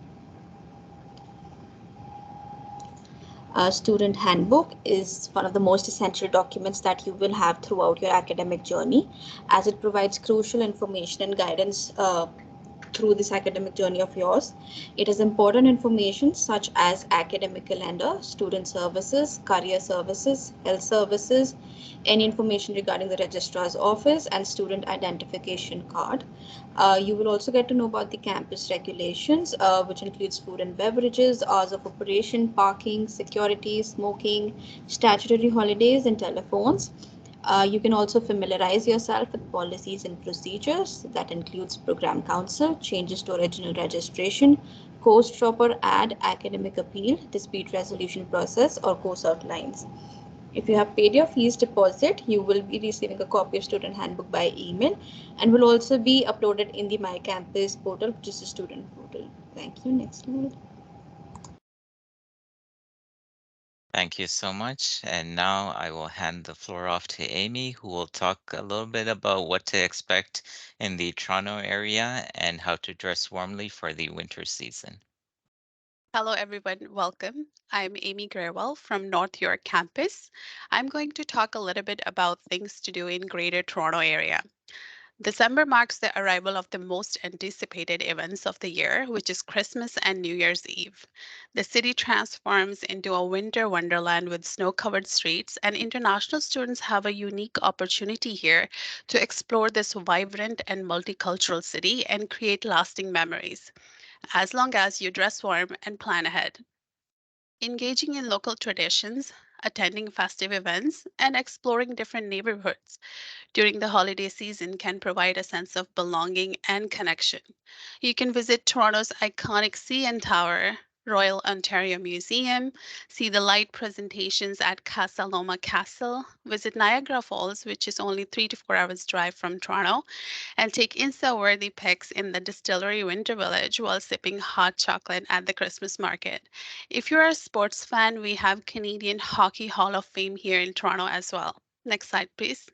Student handbook is one of the most essential documents that you will have throughout your academic journey, as it provides crucial information and guidance through this academic journey of yours. It has important information such as academic calendar, student services, career services, health services, any information regarding the registrar's office, and student identification card. You will also get to know about the campus regulations, which includes food and beverages, hours of operation, parking, security, smoking, statutory holidays, and telephones. You can also familiarize yourself with policies and procedures. That includes program council, changes to original registration, course dropper add, academic appeal, dispute resolution process, or course outlines. If you have paid your fees deposit, you will be receiving a copy of student handbook by email and will also be uploaded in the My Campus portal, which is a student portal. Thank you. Next slide. Thank you so much. And now I will hand the floor off to Amy, who will talk a little bit about what to expect in the Toronto area and how to dress warmly for the winter season. Hello, everyone. Welcome. I'm Amy Grewell from North York campus. I'm going to talk a little bit about things to do in Greater Toronto area. December marks the arrival of the most anticipated events of the year, which is Christmas and New Year's Eve. The city transforms into a winter wonderland with snow-covered streets, and international students have a unique opportunity here to explore this vibrant and multicultural city and create lasting memories, as long as you dress warm and plan ahead. Engaging in local traditions, attending festive events, and exploring different neighborhoods during the holiday season can provide a sense of belonging and connection. You can visit Toronto's iconic CN Tower, Royal Ontario Museum, see the light presentations at Casa Loma Castle, visit Niagara Falls, which is only 3 to 4 hours drive from Toronto, and take Insta-worthy pics in the Distillery Winter Village while sipping hot chocolate at the Christmas market. If you're a sports fan, we have Canadian Hockey Hall of Fame here in Toronto as well. Next slide, please.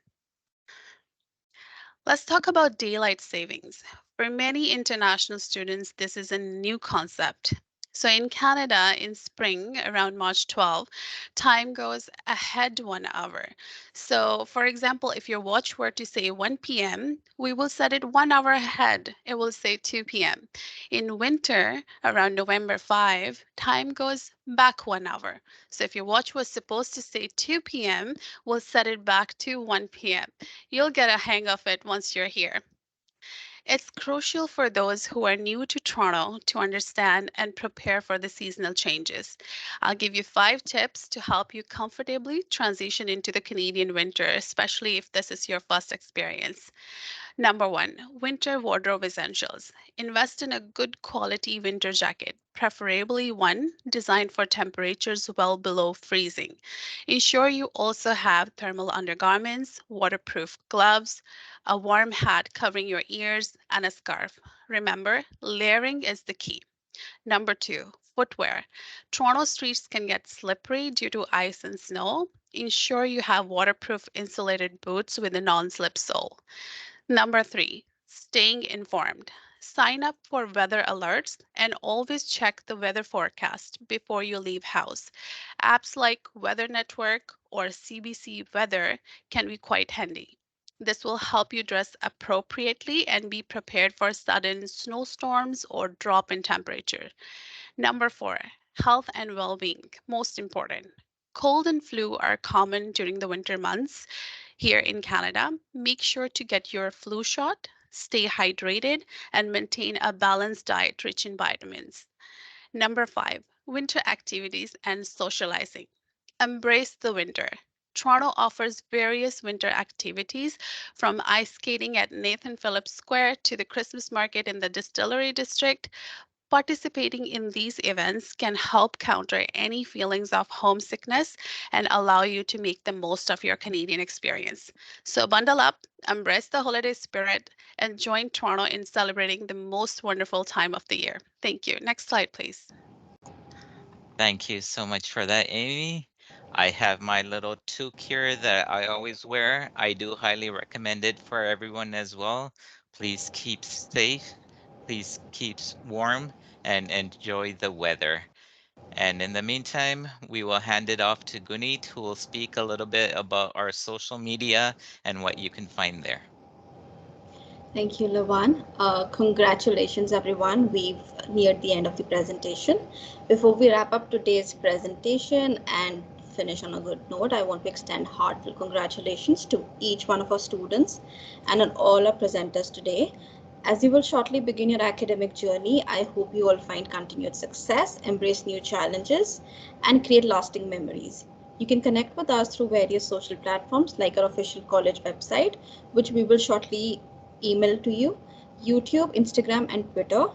Let's talk about daylight savings. For many international students, this is a new concept. So in Canada, in spring, around March 12, time goes ahead 1 hour. So for example, if your watch were to say 1 p.m., we will set it 1 hour ahead. It will say 2 p.m. In winter, around November 5, time goes back 1 hour. So if your watch was supposed to say 2 p.m., we'll set it back to 1 p.m. You'll get a hang of it once you're here. It's crucial for those who are new to Toronto to understand and prepare for the seasonal changes. I'll give you 5 tips to help you comfortably transition into the Canadian winter, especially if this is your first experience. Number 1, winter wardrobe essentials. Invest in a good quality winter jacket, preferably one designed for temperatures well below freezing. Ensure you also have thermal undergarments, waterproof gloves, a warm hat covering your ears, and a scarf. Remember, layering is the key. Number 2, footwear. Toronto streets can get slippery due to ice and snow. Ensure you have waterproof insulated boots with a non-slip sole. Number 3, staying informed. Sign up for weather alerts and always check the weather forecast before you leave house. Apps like Weather Network or CBC Weather can be quite handy. This will help you dress appropriately and be prepared for sudden snowstorms or drop in temperature. Number 4, health and well-being, most important. Cold and flu are common during the winter months here in Canada. Make sure to get your flu shot, stay hydrated, and maintain a balanced diet rich in vitamins. Number 5, winter activities and socializing. Embrace the winter. Toronto offers various winter activities from ice skating at Nathan Phillips Square to the Christmas market in the Distillery District. Participating in these events can help counter any feelings of homesickness and allow you to make the most of your Canadian experience. So bundle up, embrace the holiday spirit, and join Toronto in celebrating the most wonderful time of the year. Thank you. Next slide, please. Thank you so much for that, Amy. I have my little toque here that I always wear. I do highly recommend it for everyone as well. Please keep safe, please keep warm, and enjoy the weather. And in the meantime, we will hand it off to Gunit, who will speak a little bit about our social media and what you can find there. Thank you, Lavan. Congratulations, everyone. We've neared the end of the presentation. Before we wrap up today's presentation and finish on a good note, I want to extend heartfelt congratulations to each one of our students and on all our presenters today. As you will shortly begin your academic journey, I hope you all find continued success, embrace new challenges, and create lasting memories. You can connect with us through various social platforms like our official college website, which we will shortly email to you, YouTube, Instagram, and Twitter.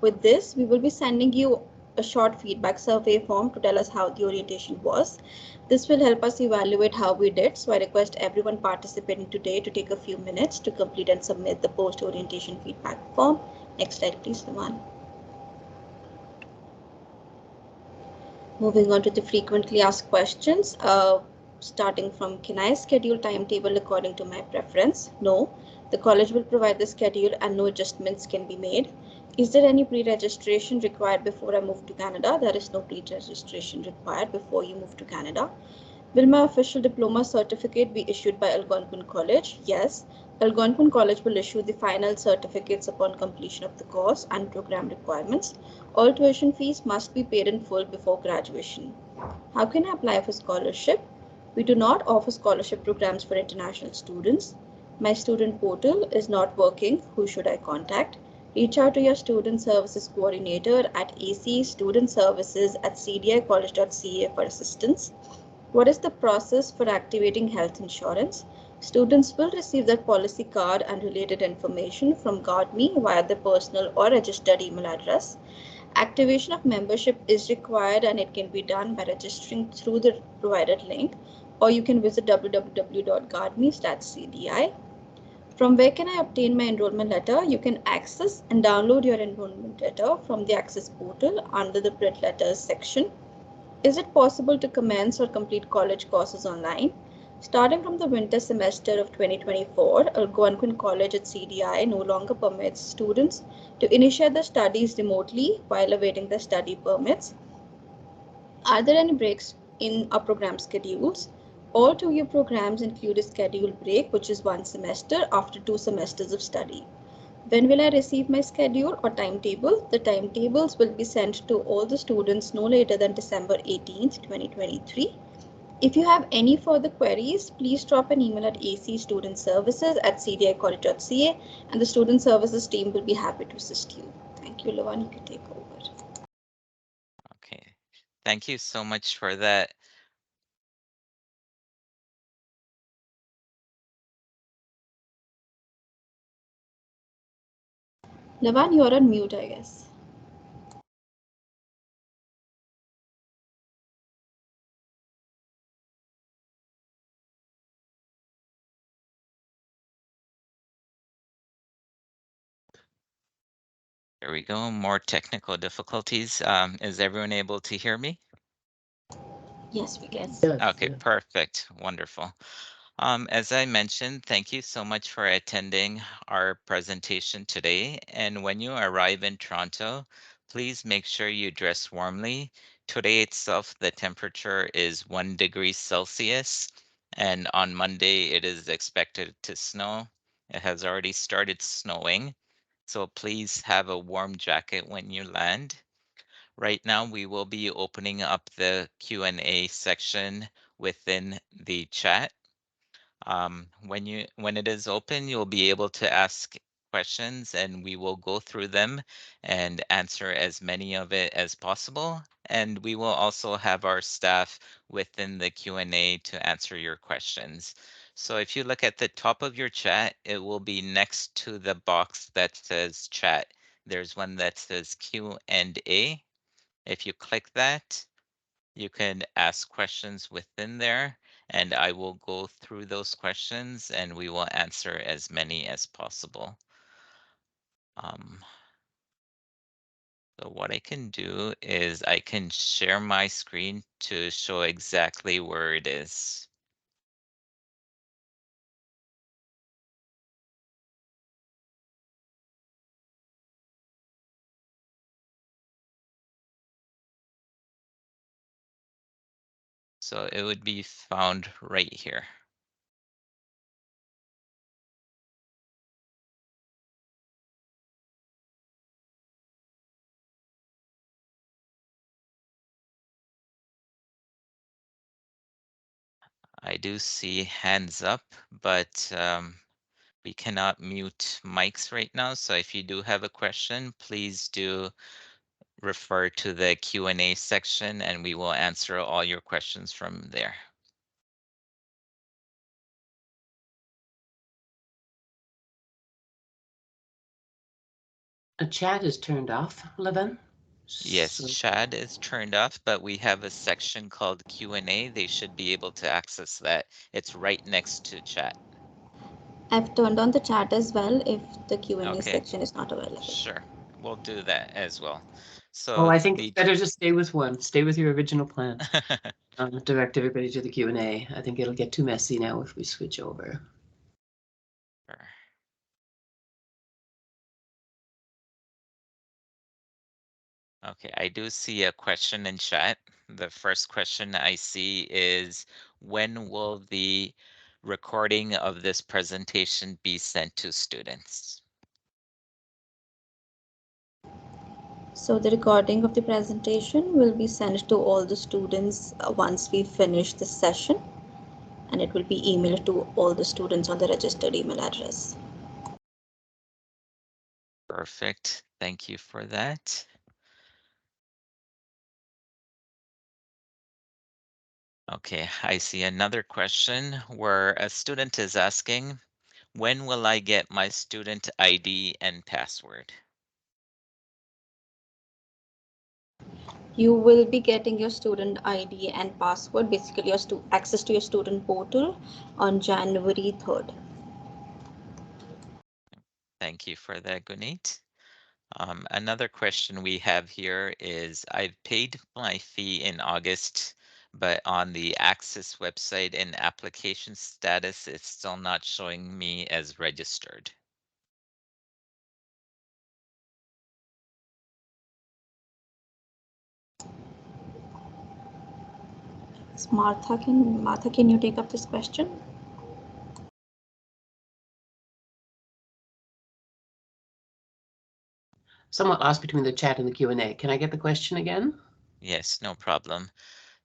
With this, we will be sending you a short feedback survey form to tell us how the orientation was. This will help us evaluate how we did, so I request everyone participating today to take a few minutes to complete and submit the post-orientation feedback form. Next slide, please, Lavan. Moving on to the frequently asked questions, starting from, can I schedule timetable according to my preference? No. The college will provide the schedule and no adjustments can be made. Is there any pre-registration required before I move to Canada? There is no pre-registration required before you move to Canada. Will my official diploma certificate be issued by Algonquin College? Yes. Algonquin College will issue the final certificates upon completion of the course and program requirements. All tuition fees must be paid in full before graduation. How can I apply for scholarship? We do not offer scholarship programs for international students. My student portal is not working. Who should I contact? Reach out to your student services coordinator at acstudentservices@cdicollege.ca for assistance. What is the process for activating health insurance? Students will receive their policy card and related information from GuardMe via their personal or registered email address. Activation of membership is required and it can be done by registering through the provided link, or you can visit www.guardme.cdi. From where can I obtain my enrollment letter? You can access and download your enrollment letter from the Access portal under the Print Letters section. Is it possible to commence or complete college courses online? Starting from the winter semester of 2024, Algonquin College at CDI no longer permits students to initiate their studies remotely while awaiting their study permits. Are there any breaks in our program schedules? All 2-year programs include a scheduled break, which is 1 semester after 2 semesters of study. When will I receive my schedule or timetable? The timetables will be sent to all the students no later than December 18th, 2023. If you have any further queries, please drop an email at acstudentservices@cdicollege.ca and the student services team will be happy to assist you. Thank you, Lavan. You can take over. Okay, thank you so much for that. Lavan, you're on mute, I guess. There we go. More technical difficulties. Is everyone able to hear me? Yes, we can. Yes. Okay, perfect. Wonderful. As I mentioned, thank you so much for attending our presentation today. And when you arrive in Toronto, please make sure you dress warmly. Today itself, the temperature is 1 degree Celsius, and on Monday, it is expected to snow. It has already started snowing, so please have a warm jacket when you land. Right now, we will be opening up the Q&A section within the chat. When it is open, you'll be able to ask questions and we will go through them and answer as many of it as possible. And we will also have our staff within the Q&A to answer your questions. So if you look at the top of your chat, it will be next to the box that says chat. There's one that says Q&A. If you click that, you can ask questions within there and I will go through those questions and we will answer as many as possible. So what I can do is I can share my screen to show exactly where it is. So it would be found right here. I do see hands up, but we cannot mute mics right now. So if you do have a question, please do refer to the Q&A section and we will answer all your questions from there. A chat is turned off, Levin? Yes, So- chat is turned off, but we have a section called Q&A. They should be able to access that. It's right next to chat. I've turned on the chat as well if the Q&A Okay, section is not available. sure. We'll do that as well. So Oh, I think it's better to stay with one. Stay with your original plan. Direct everybody to the Q&A. I think it'll get too messy now if we switch over. Sure. Okay, I do see a question in chat. The first question I see is, when will the recording of this presentation be sent to students? So the recording of the presentation will be sent to all the students once we finish this session, and it will be emailed to all the students on the registered email address. Perfect. Thank you for that. Okay, I see another question where a student is asking, when will I get my student ID and password? You will be getting your student ID and password, basically your access to your student portal on January 3rd. Thank you for that, Guneet. Another question we have here is, I've paid my fee in August, but on the Access website and application status, it's still not showing me as registered. Martha, can you take up this question? Somewhat lost between the chat and the Q&A. Can I get the question again? Yes, no problem.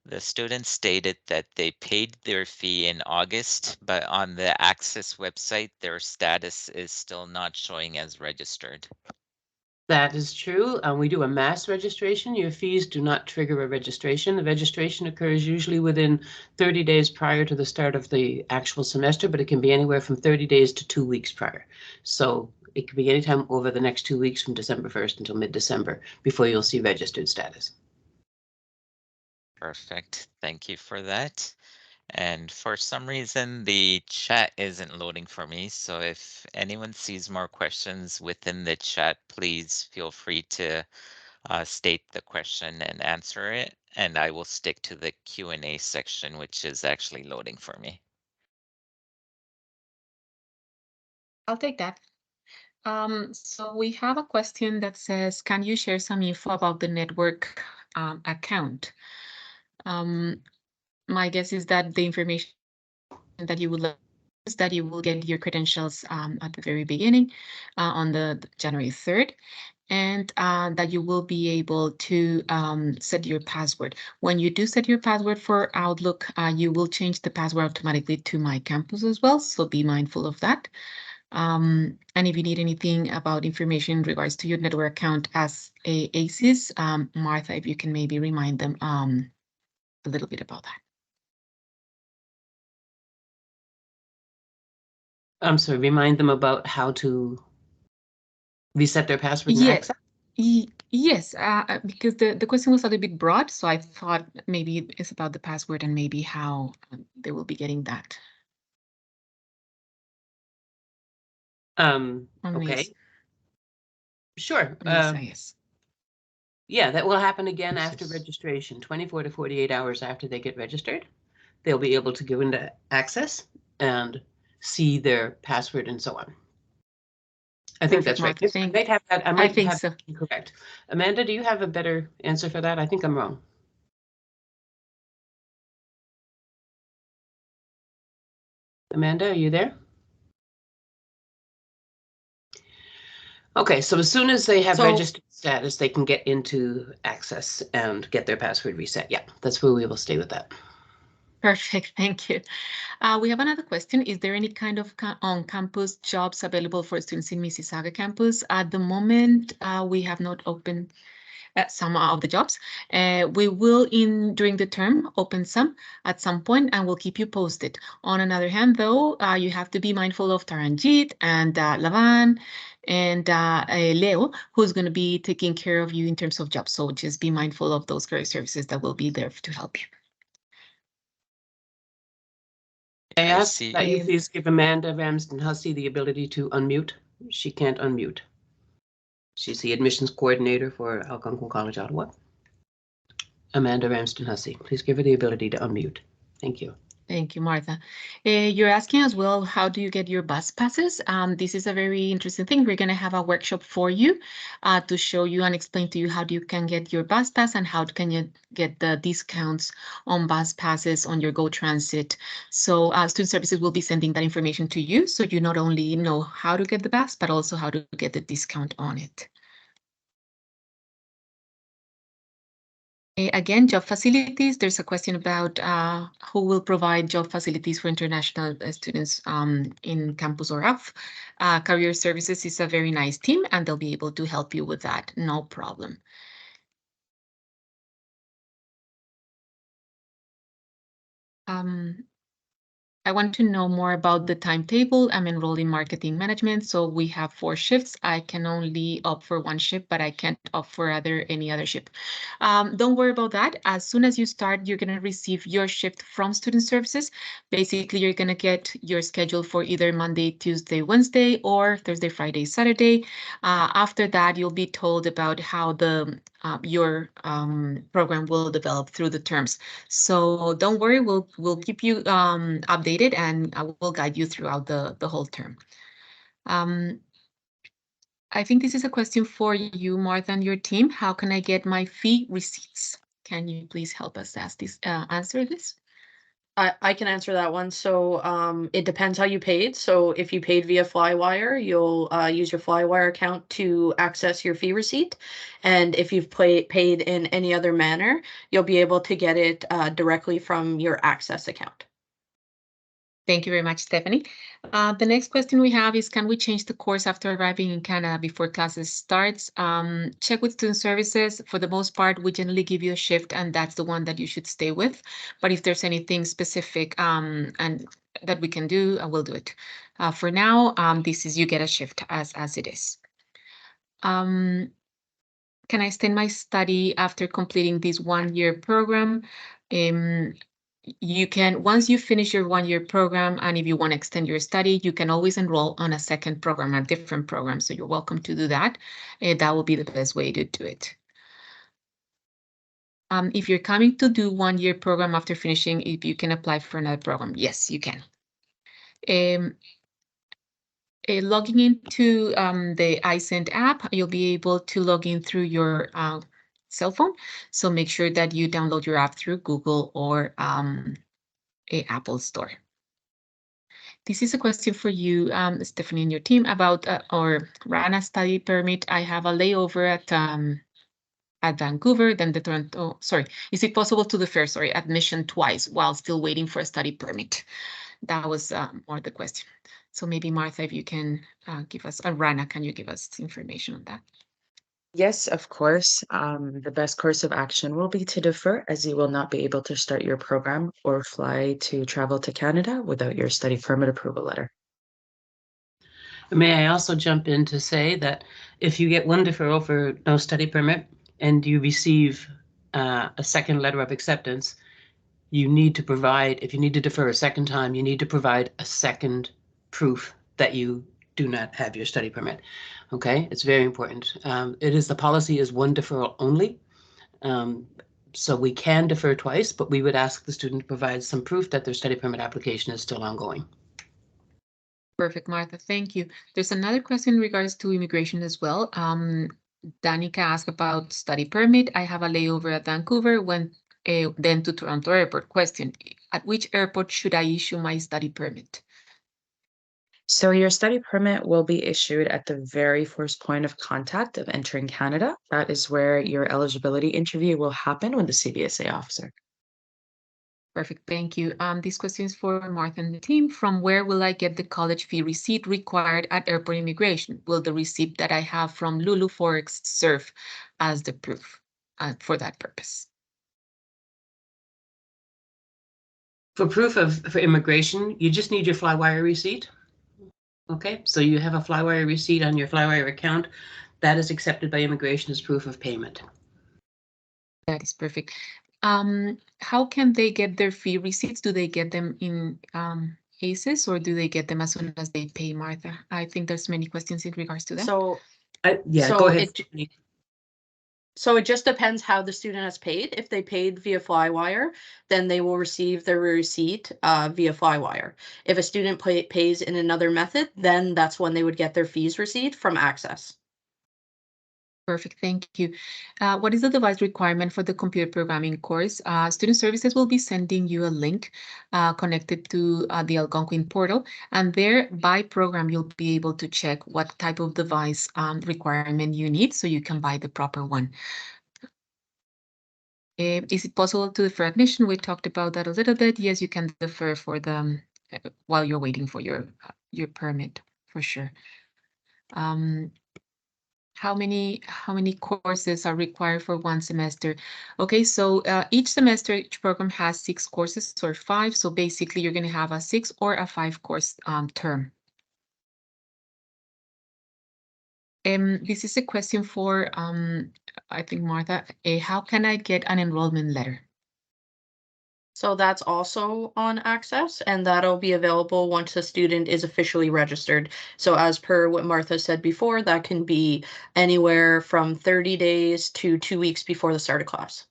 The student stated that they paid their fee in August, but on the Access website, their status is still not showing as registered. That is true. We do a mass registration. Your fees do not trigger a registration. The registration occurs usually within 30 days prior to the start of the actual semester, but it can be anywhere from 30 days to 2 weeks prior. So it could be anytime over the next 2 weeks from December 1st until mid-December before you'll see registered status. Perfect. Thank you for that. And for some reason, the chat isn't loading for me. So if anyone sees more questions within the chat, please feel free to state the question and answer it. And I will stick to the Q&A section, which is actually loading for me. I'll take that. So we have a question that says, can you share some info about the network account? My guess is that the information that you would like is that you will get your credentials at the very beginning on the January 3rd. And that you will be able to set your password. When you do set your password for Outlook, you will change the password automatically to My Campus as well, so be mindful of that. And if you need anything about information in regards to your network account as a ACES, Martha, if you can maybe remind them a little bit about that. I'm sorry, remind them about how to reset their password and Yes. access? Yes, because the question was a little bit broad, so I thought maybe it's about the password and maybe how they will be getting that. Okay. Sure. Yes. Yeah, that will happen again after registration, 24 to 48 hours after they get registered. They'll be able to go into Access and see their password and so on. I think that's right. I might have that. I think so. Correct. Amanda, do you have a better answer for that? I think I'm wrong. Amanda, are you there? Okay, so as soon as they have registered status, they can get into Access and get their password reset. Yeah, that's where we will stay with that. Perfect, thank you. We have another question. Is there any kind of on-campus jobs available for students in Mississauga campus? At the moment, we have not opened some of the jobs. We will, during the term, open some at some point, and we'll keep you posted. On another hand, though, you have to be mindful of Taranjit and Lavan and Leo, who's going to be taking care of you in terms of jobs. So just be mindful of those career services that will be there to help you. I ask that you please give Amanda Ramsden-Hussey the ability to unmute. She can't unmute. She's the admissions coordinator for Algonquin College, Ottawa. Amanda Ramsden-Hussey, please give her the ability to unmute. Thank you. Thank you, Martha. You're asking as well, how do you get your bus passes? This is a very interesting thing. We're going to have a workshop for you to show you and explain to you how you can get your bus pass and how can you get the discounts on bus passes on your Go Transit. So Student Services will be sending that information to you, so you not only know how to get the bus, but also how to get the discount on it. Again, job facilities, there's a question about who will provide job facilities for international students in campus or off. Career Services is a very nice team and they'll be able to help you with that, no problem. I want to know more about the timetable. I'm enrolled in marketing management, so we have 4 shifts. I can only opt for 1 shift, but I can't opt for any other shift. Don't worry about that. As soon as you start, you're going to receive your shift from Student Services. Basically, you're going to get your schedule for either Monday, Tuesday, Wednesday, or Thursday, Friday, Saturday. After that, you'll be told about how your program will develop through the terms. So don't worry, we'll keep you updated, and I will guide you throughout the whole term. I think this is a question for you, Martha, and your team. How can I get my fee receipts? Can you please help us answer this? I can answer that one. So it depends how you paid. So if you paid via Flywire, you'll use your Flywire account to access your fee receipt. And if you've paid in any other manner, you'll be able to get it directly from your Access account. Thank you very much, Stephanie. The next question we have is, can we change the course after arriving in Canada before classes starts? Check with Student Services. For the most part, we generally give you a shift, and that's the one that you should stay with. But if there's anything specific and that we can do, we'll do it. For now, this is you get a shift as it is. Can I extend my study after completing this 1-year program? You can, once you finish your 1-year program, and if you want to extend your study, you can always enroll on a second program, a different program. So you're welcome to do that. That will be the best way to do it. If you're coming to do 1-year program after finishing, if you can apply for another program, yes, you can. Logging into the iSend app, you'll be able to log in through your cell phone. So make sure that you download your app through Google or Apple Store. This is a question for you, Stephanie, and your team about our RANA study permit. I have a layover at Vancouver, then the Toronto. Sorry, is it possible to defer? Sorry, admission twice while still waiting for a study permit? That was more the question. So maybe Martha, if you can give us RANA, can you give us information on that? Yes, of course. The best course of action will be to defer, as you will not be able to start your program or fly to travel to Canada without your study permit approval letter. May I also jump in to say that if you get one deferral for no study permit and you receive a second letter of acceptance, you need to provide, if you need to defer a second time, you need to provide a second proof that you do not have your study permit. Okay, it's very important. The policy is one deferral only. So we can defer twice, but we would ask the student to provide some proof that their study permit application is still ongoing. Perfect, Martha, thank you. There's another question in regards to immigration as well. Danica asked about study permit. I have a layover at Vancouver, then to Toronto Airport. Question, at which airport should I issue my study permit? So your study permit will be issued at the very first point of contact of entering Canada. That is where your eligibility interview will happen with the CBSA officer. Perfect, thank you. This question is for Martha and the team. From where will I get the college fee receipt required at airport immigration? Will the receipt that I have from Lulu Forex serve as the proof for that purpose? For proof for immigration, you just need your Flywire receipt. Okay, so you have a Flywire receipt on your Flywire account. That is accepted by immigration as proof of payment. That is perfect. How can they get their fee receipts? Do they get them in ACES, or do they get them as soon as they pay, Martha? I think there's many questions in regards to that. So yeah, so go ahead. So it just depends how the student has paid. If they paid via Flywire, then they will receive their receipt via Flywire. If a student pays in another method, then that's when they would get their fees receipt from Access. Perfect, thank you. What is the device requirement for the computer programming course? Student Services will be sending you a link connected to the Algonquin portal, and there by program, you'll be able to check what type of device requirement you need so you can buy the proper one. Is it possible to defer admission? We talked about that a little bit. Yes, you can defer for the while you're waiting for your permit, for sure. How many courses are required for one semester? Okay, so each semester, each program has 6 courses or 5. So basically, you're going to have a 6 or a 5 course term. This is a question for, I think, Martha. How can I get an enrollment letter? So that's also on Access, and that'll be available once a student is officially registered. So as per what Martha said before, that can be anywhere from 30 days to 2 weeks before the start of class.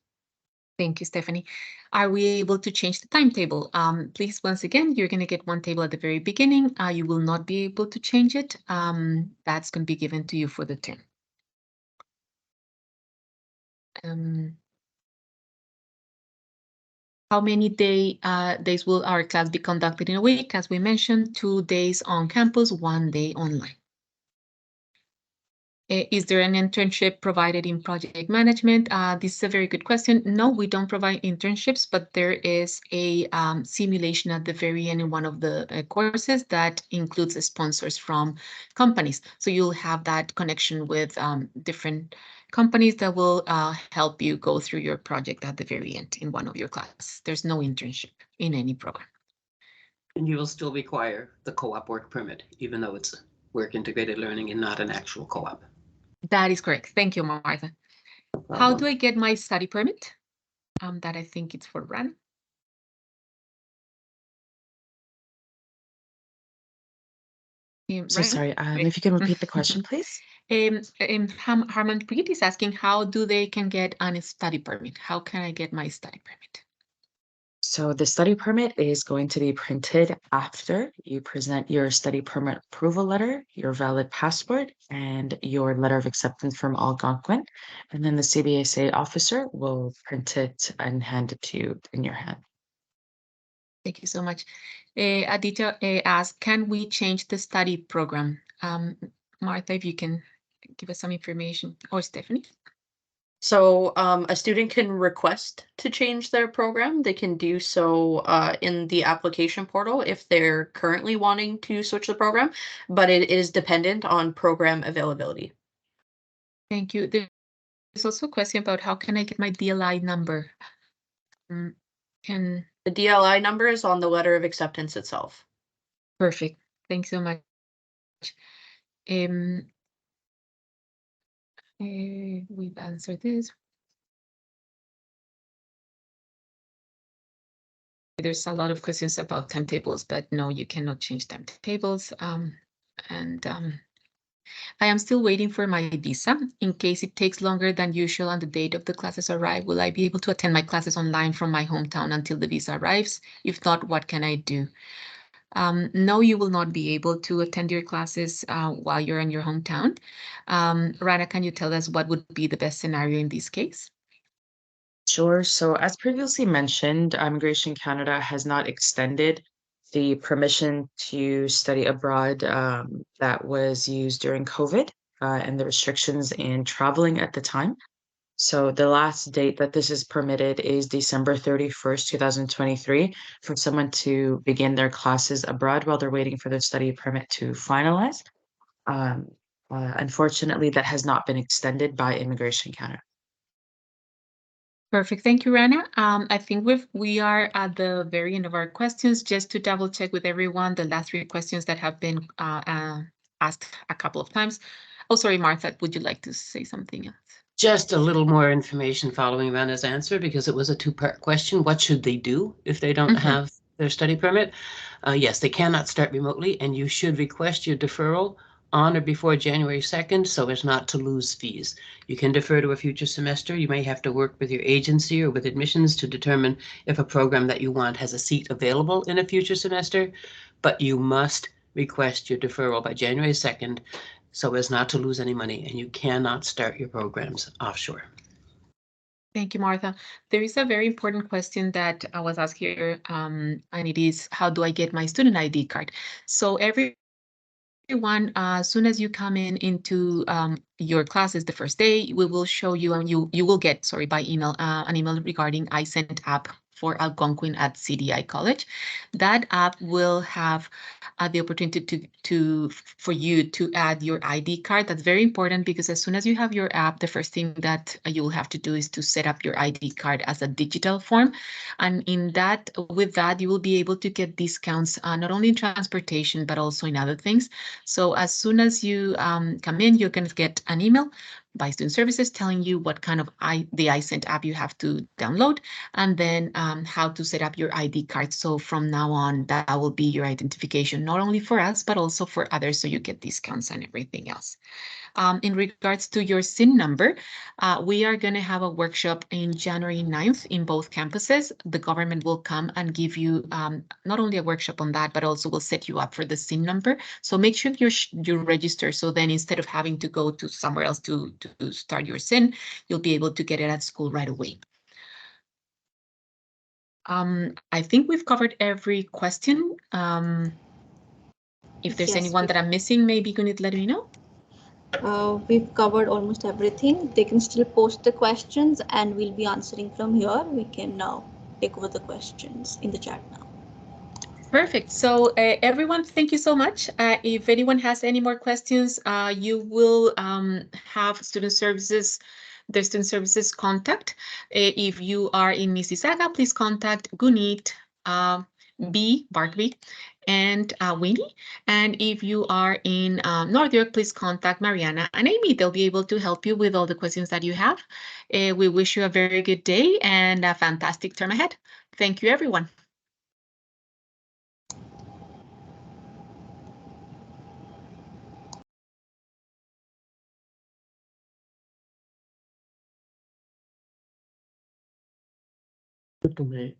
Thank you, Stephanie. Are we able to change the timetable? Please, once again, you're going to get one table at the very beginning. You will not be able to change it. That's going to be given to you for the term. How many days will our class be conducted in a week? As we mentioned, 2 days on campus, 1 day online. Is there an internship provided in project management? This is a very good question. No, we don't provide internships, but there is a simulation at the very end in one of the courses that includes sponsors from companies. So you'll have that connection with different companies that will help you go through your project at the very end in one of your classes. There's no internship in any program. And you will still require the co-op work permit, even though it's work integrated learning and not an actual co-op. That is correct. Thank you, Martha. How do I get my study permit? That I think it's for Rana. So sorry, if you can repeat the question, please. Harmanpreet is asking, how do they can get a study permit? How can I get my study permit? So the study permit is going to be printed after you present your study permit approval letter, your valid passport, and your letter of acceptance from Algonquin. And then the CBSA officer will print it and hand it to you in your hand. Thank you so much. Aditya asks, can we change the study program? Martha, if you can give us some information, or Stephanie. So a student can request to change their program. They can do so in the application portal if they're currently wanting to switch the program, but it is dependent on program availability. Thank you. There's also a question about how can I get my DLI number? The DLI number is on the letter of acceptance itself. Perfect. Thanks so much. We've answered this. There's a lot of questions about timetables, but no, you cannot change timetables. I am still waiting for my visa. In case it takes longer than usual and the date of the classes arrive, will I be able to attend my classes online from my hometown until the visa arrives? If not, what can I do? No, you will not be able to attend your classes while you're in your hometown. Rana, can you tell us what would be the best scenario in this case? Sure. So as previously mentioned, Immigration Canada has not extended the permission to study abroad that was used during COVID and the restrictions in traveling at the time. So the last date that this is permitted is December 31st, 2023, for someone to begin their classes abroad while they're waiting for their study permit to finalize. Unfortunately, that has not been extended by Immigration Canada. Perfect. Thank you, Rana. I think we are at the very end of our questions. Just to double check with everyone, the last 3 questions that have been asked a couple of times. Oh, sorry, Martha, would you like to say something else? Just a little more information following Rana's answer, because it was a 2-part question. What should they do if they don't have their study permit? Yes, they cannot start remotely, and you should request your deferral on or before January 2nd so as not to lose fees. You can defer to a future semester. You may have to work with your agency or with admissions to determine if a program that you want has a seat available in a future semester, but you must request your deferral by January 2nd so as not to lose any money, and you cannot start your programs offshore. Thank you, Martha. There is a very important question that I was asked here, and it is, how do I get my student ID card? So everyone, as soon as you come into your classes the first day, we will show you, and you will get, sorry, by email, an email regarding iSend app for Algonquin at CDI College. That app will have the opportunity for you to add your ID card. That's very important because as soon as you have your app, the first thing that you will have to do is to set up your ID card as a digital form. And with that, you will be able to get discounts not only in transportation, but also in other things. So as soon as you come in, you're going to get an email by Student Services telling you what kind of the iSent app you have to download, and then how to set up your ID card. So from now on, that will be your identification, not only for us, but also for others, so you get discounts and everything else. In regards to your SIN number, we are going to have a workshop in January 9th in both campuses. The government will come and give you not only a workshop on that, but also will set you up for the SIN number. So make sure you're registered. So then instead of having to go to somewhere else to start your SIN, you'll be able to get it at school right away. I think we've covered every question. If there's anyone that I'm missing, maybe you can let me know. We've covered almost everything. They can still post the questions and we'll be answering from here. We can now take over the questions in the chat now. Perfect. So everyone, thank you so much. If anyone has any more questions, you will have Student Services, the Student Services contact. If you are in Mississauga, please contact Gunit, B, Barkby, and Winnie. And if you are in North York, please contact Mariana and Amy. They'll be able to help you with all the questions that you have. We wish you a very good day and a fantastic term ahead. Thank you, everyone. To me.